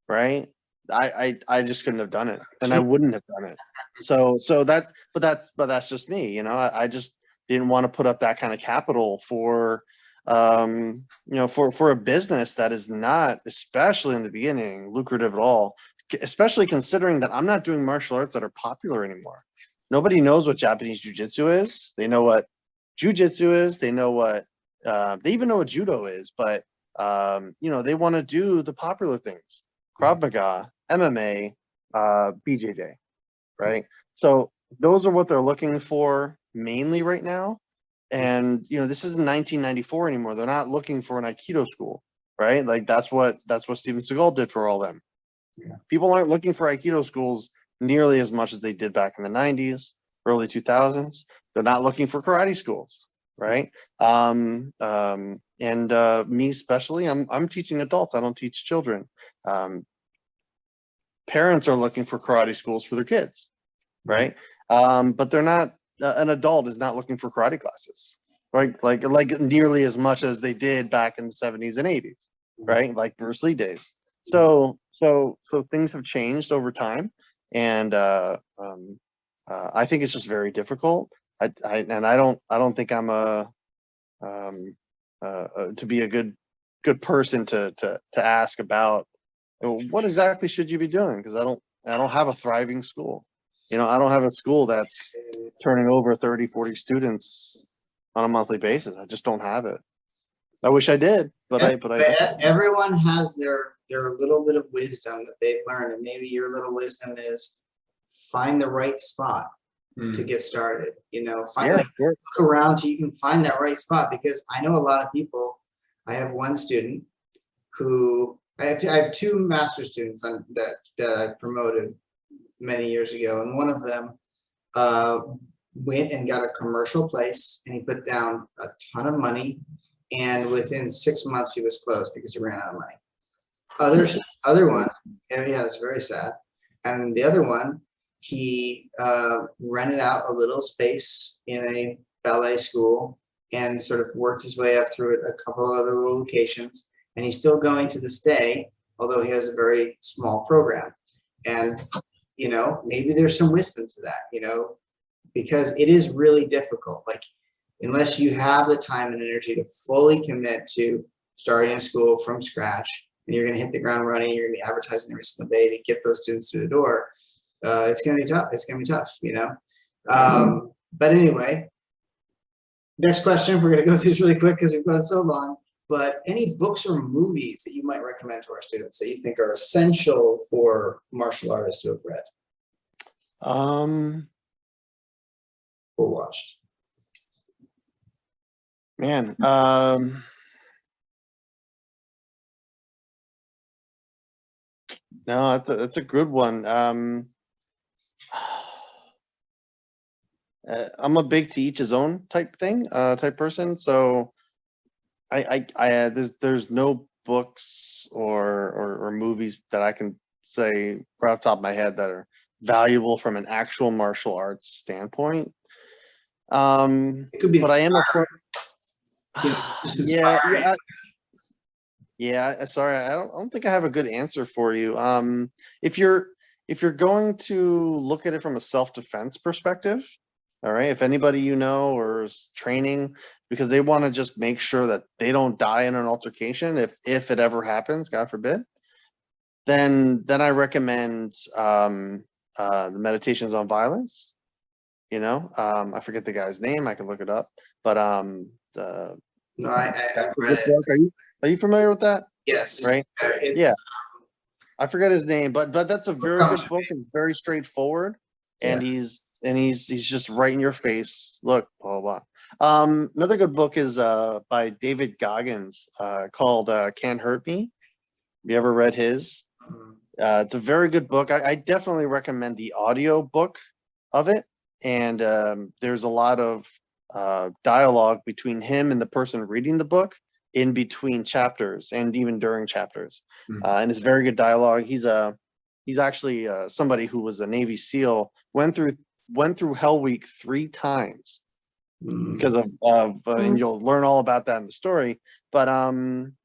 right, I just couldn't have done it, and I wouldn't have done it. But that's just me, you know. I just didn't want to put up that kind of capital for, you know, for a business that is not, especially in the beginning, lucrative at all. Especially considering that I'm not doing martial arts that are popular anymore. Nobody knows what Japanese jiu-jitsu is. They know what jujitsu is, they know what, they even know what judo is, but, you know, they want to do the popular things, Krav Maga, MMA, BJJ, right? So those are what they're looking for mainly right now. And, you know, this isn't 1994 anymore. They're not looking for an Aikido school, right? Like that's what Steven Seagal did for all them. Yeah. People aren't looking for Aikido schools nearly as much as they did back in the 90s, early 2000s. They're not looking for karate schools, right? Me especially, I'm teaching adults. I don't teach children. Parents are looking for karate schools for their kids, right? But they're not. An adult is not looking for karate classes, right? Like nearly as much as they did back in the 70s and 80s, right? Like Bruce Lee days. So things have changed over time, and I think it's just very difficult. I don't think I'm to be a good person to ask about, what exactly should you be doing, because I don't have a thriving school. You know, I don't have a school that's turning over 30, 40 students on a monthly basis. I just don't have it. I wish I did, but I don't. Everyone has their little bit of wisdom that they've learned, and maybe your little wisdom is find the right spot to get started. You know, look around so you can find that right spot, because I know a lot of people. I have one student who I have two master students that I promoted many years ago, and one of them went and got a commercial place, and he put down a ton of money, and within 6 months he was closed because he ran out of money. Other one, yeah, it's very sad. And the other one, he rented out a little space in a ballet school and sort of worked his way up through a couple of other locations, and he's still going to this day, although he has a very small program. And you know, maybe there's some wisdom to that, you know, because it is really difficult. Like, unless you have the time and energy to fully commit to starting a school from scratch, and you're going to hit the ground running, you're going to be advertising every single day to get those students through the door, it's going to be tough. It's going to be tough, you know. But anyway, next question. We're going to go through this really quick because we've gone so long. But any books or movies that you might recommend to our students that you think are essential for martial artists to have read or watched? Man, no, that's a good one. I'm a big to each his own type thing, type person. So there's no books or movies that I can say right off the top of my head that are valuable from an actual martial arts standpoint. It could be, but I am a yeah. Yeah, sorry, I don't think I have a good answer for you. If you're going to look at it from a self-defense perspective, all right, if anybody you know or is training because they want to just make sure that they don't die in an altercation, if it ever happens, God forbid, then I recommend the Meditations on Violence. You know, I forget the guy's name. I can look it up, but No, I read it. Are you familiar with that? Yes. Right. Yeah. I forget his name, but that's a very good book, and it's very straightforward. And he's just right in your face. Look, blah blah. Another good book is by David Goggins called Can't Hurt Me. Have you ever read his? It's a very good book. I definitely recommend the audio book of it. And there's a lot of dialogue between him and the person reading the book in between chapters and even during chapters. And it's very good dialogue. He's actually somebody who was a Navy SEAL, went through Hell Week 3 times because of and you'll learn all about that in the story. But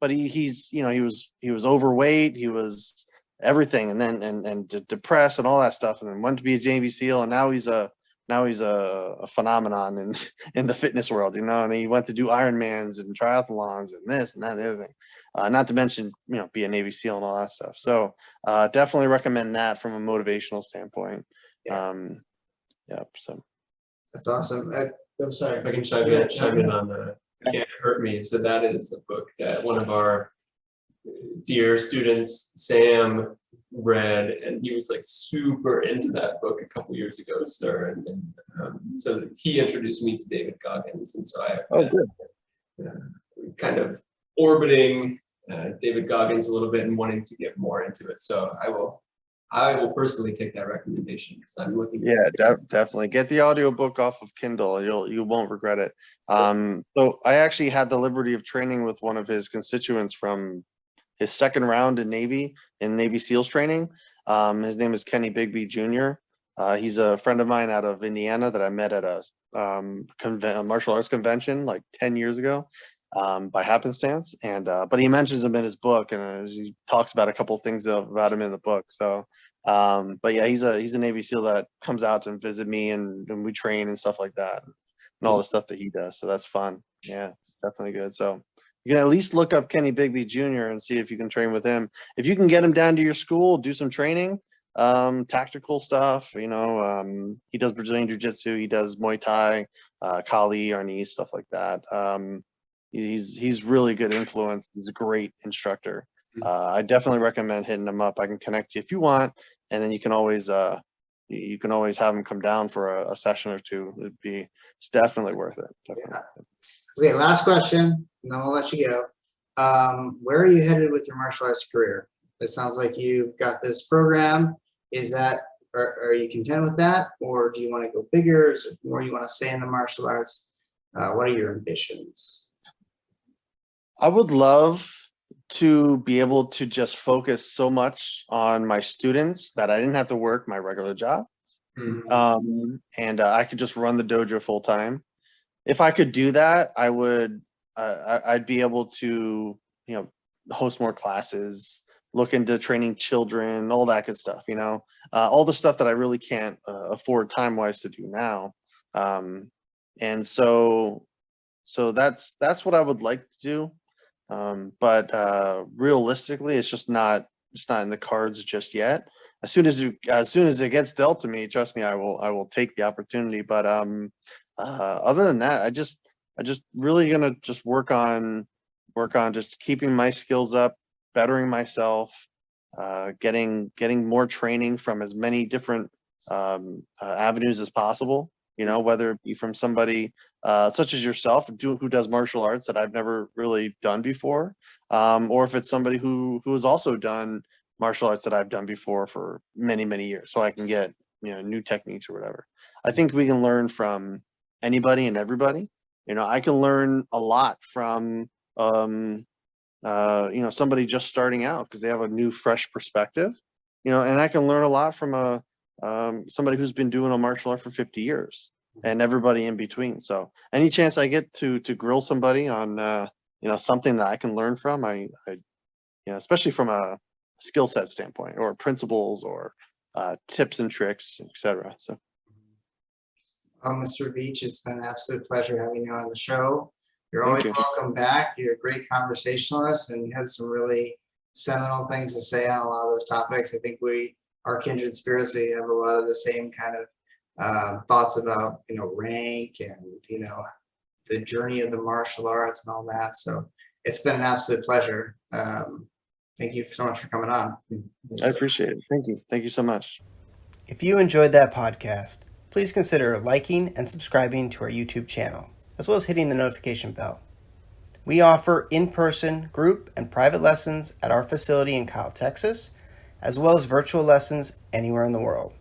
he's you know, he was overweight, he was everything, and then and depressed and all that stuff, and then went to be a Navy SEAL, and now he's a phenomenon in the fitness world, you know, and he went to do Ironmans and triathlons and this and that and the other thing, not to mention, you know, be a Navy SEAL and all that stuff. So definitely recommend that from a motivational standpoint. So that's awesome. I'm sorry. If I can chime Yeah, in on Can't Hurt Me. So that is a book that one of our dear students, Sam, read, and he was like super into that book a couple years ago, sir. So he introduced me to David Goggins, and so I've Oh, been good. kind of orbiting David Goggins a little bit and wanting to get more into it. So I will personally take that recommendation because I'm looking. Yeah, definitely get the audiobook off of Kindle. You won't regret it. So I actually had the liberty of training with one of his constituents from his second round in Navy SEALs training. His name is Bigby Jr. He's a friend of mine out of Indiana that I met at a martial arts convention like 10 years ago, by happenstance. But he mentions him in his book, and he talks about a couple of things about him in the book. So, but yeah, he's a Navy SEAL that comes out and visit me, and we train and stuff like that, and all the stuff that he does. So that's fun. Yeah, it's definitely good. So you can at least look up Bigby Jr. and see if you can train with him. If you can get him down to your school, do some training, tactical stuff. He does Brazilian Jiu-Jitsu, he does Muay Thai, Kali, Arnis, stuff like that. He's really good influence. He's a great instructor. I definitely recommend hitting him up. I can connect you if you want, and then you can always have him come down for a session or two. It's definitely worth it. Definitely. Yeah. Okay, last question, and then we'll let you go. Where are you headed with your martial arts career? It sounds like you've got this program. Are you content with that, or do you want to go bigger? Is there more you want to say in the martial arts? What are your ambitions? I would love to be able to just focus so much on my students that I didn't have to work my regular job. And I could just run the dojo full time. If I could do that, I'd be able to, host more classes, look into training children, all that good stuff, all the stuff that I really can't afford time-wise to do now. And so that's what I would like to do. But realistically, it's just not in the cards just yet. As soon as it gets dealt to me, trust me, I will take the opportunity. But other than that, I just really gonna just work on just keeping my skills up, bettering myself, getting more training from as many different avenues as possible. Whether it be from somebody such as yourself who does martial arts that I've never really done before, or if it's somebody who has also done martial arts that I've done before for many, many years, so I can get new techniques or whatever. I think we can learn from anybody and everybody. I can learn a lot from somebody just starting out because they have a new, fresh perspective. And I can learn a lot from somebody who's been doing a martial art for 50 years, and everybody in between. So any chance I get to grill somebody on something that I can learn from, I especially from a skill set standpoint or principles or tips and tricks, etc. So Mr. Veitch, it's been an absolute pleasure having you on the show. You're Thank always you. welcome back. You're a great conversationalist, and you had some really seminal things to say on a lot of those topics. I think we are kindred spirits. We have a lot of the same kind of thoughts about rank and the journey of the martial arts and all that. So it's been an absolute pleasure. Thank you so much for coming on. I appreciate it. Thank you so much. If you enjoyed that podcast, please consider liking and subscribing to our YouTube channel, as well as hitting the notification bell. We offer in-person, group, and private lessons at our facility in Kyle, Texas, as well as virtual lessons anywhere in the world.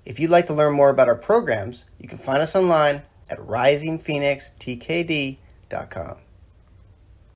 If you'd like to learn more about our programs, you can find us online at risingphoenixtkd.com.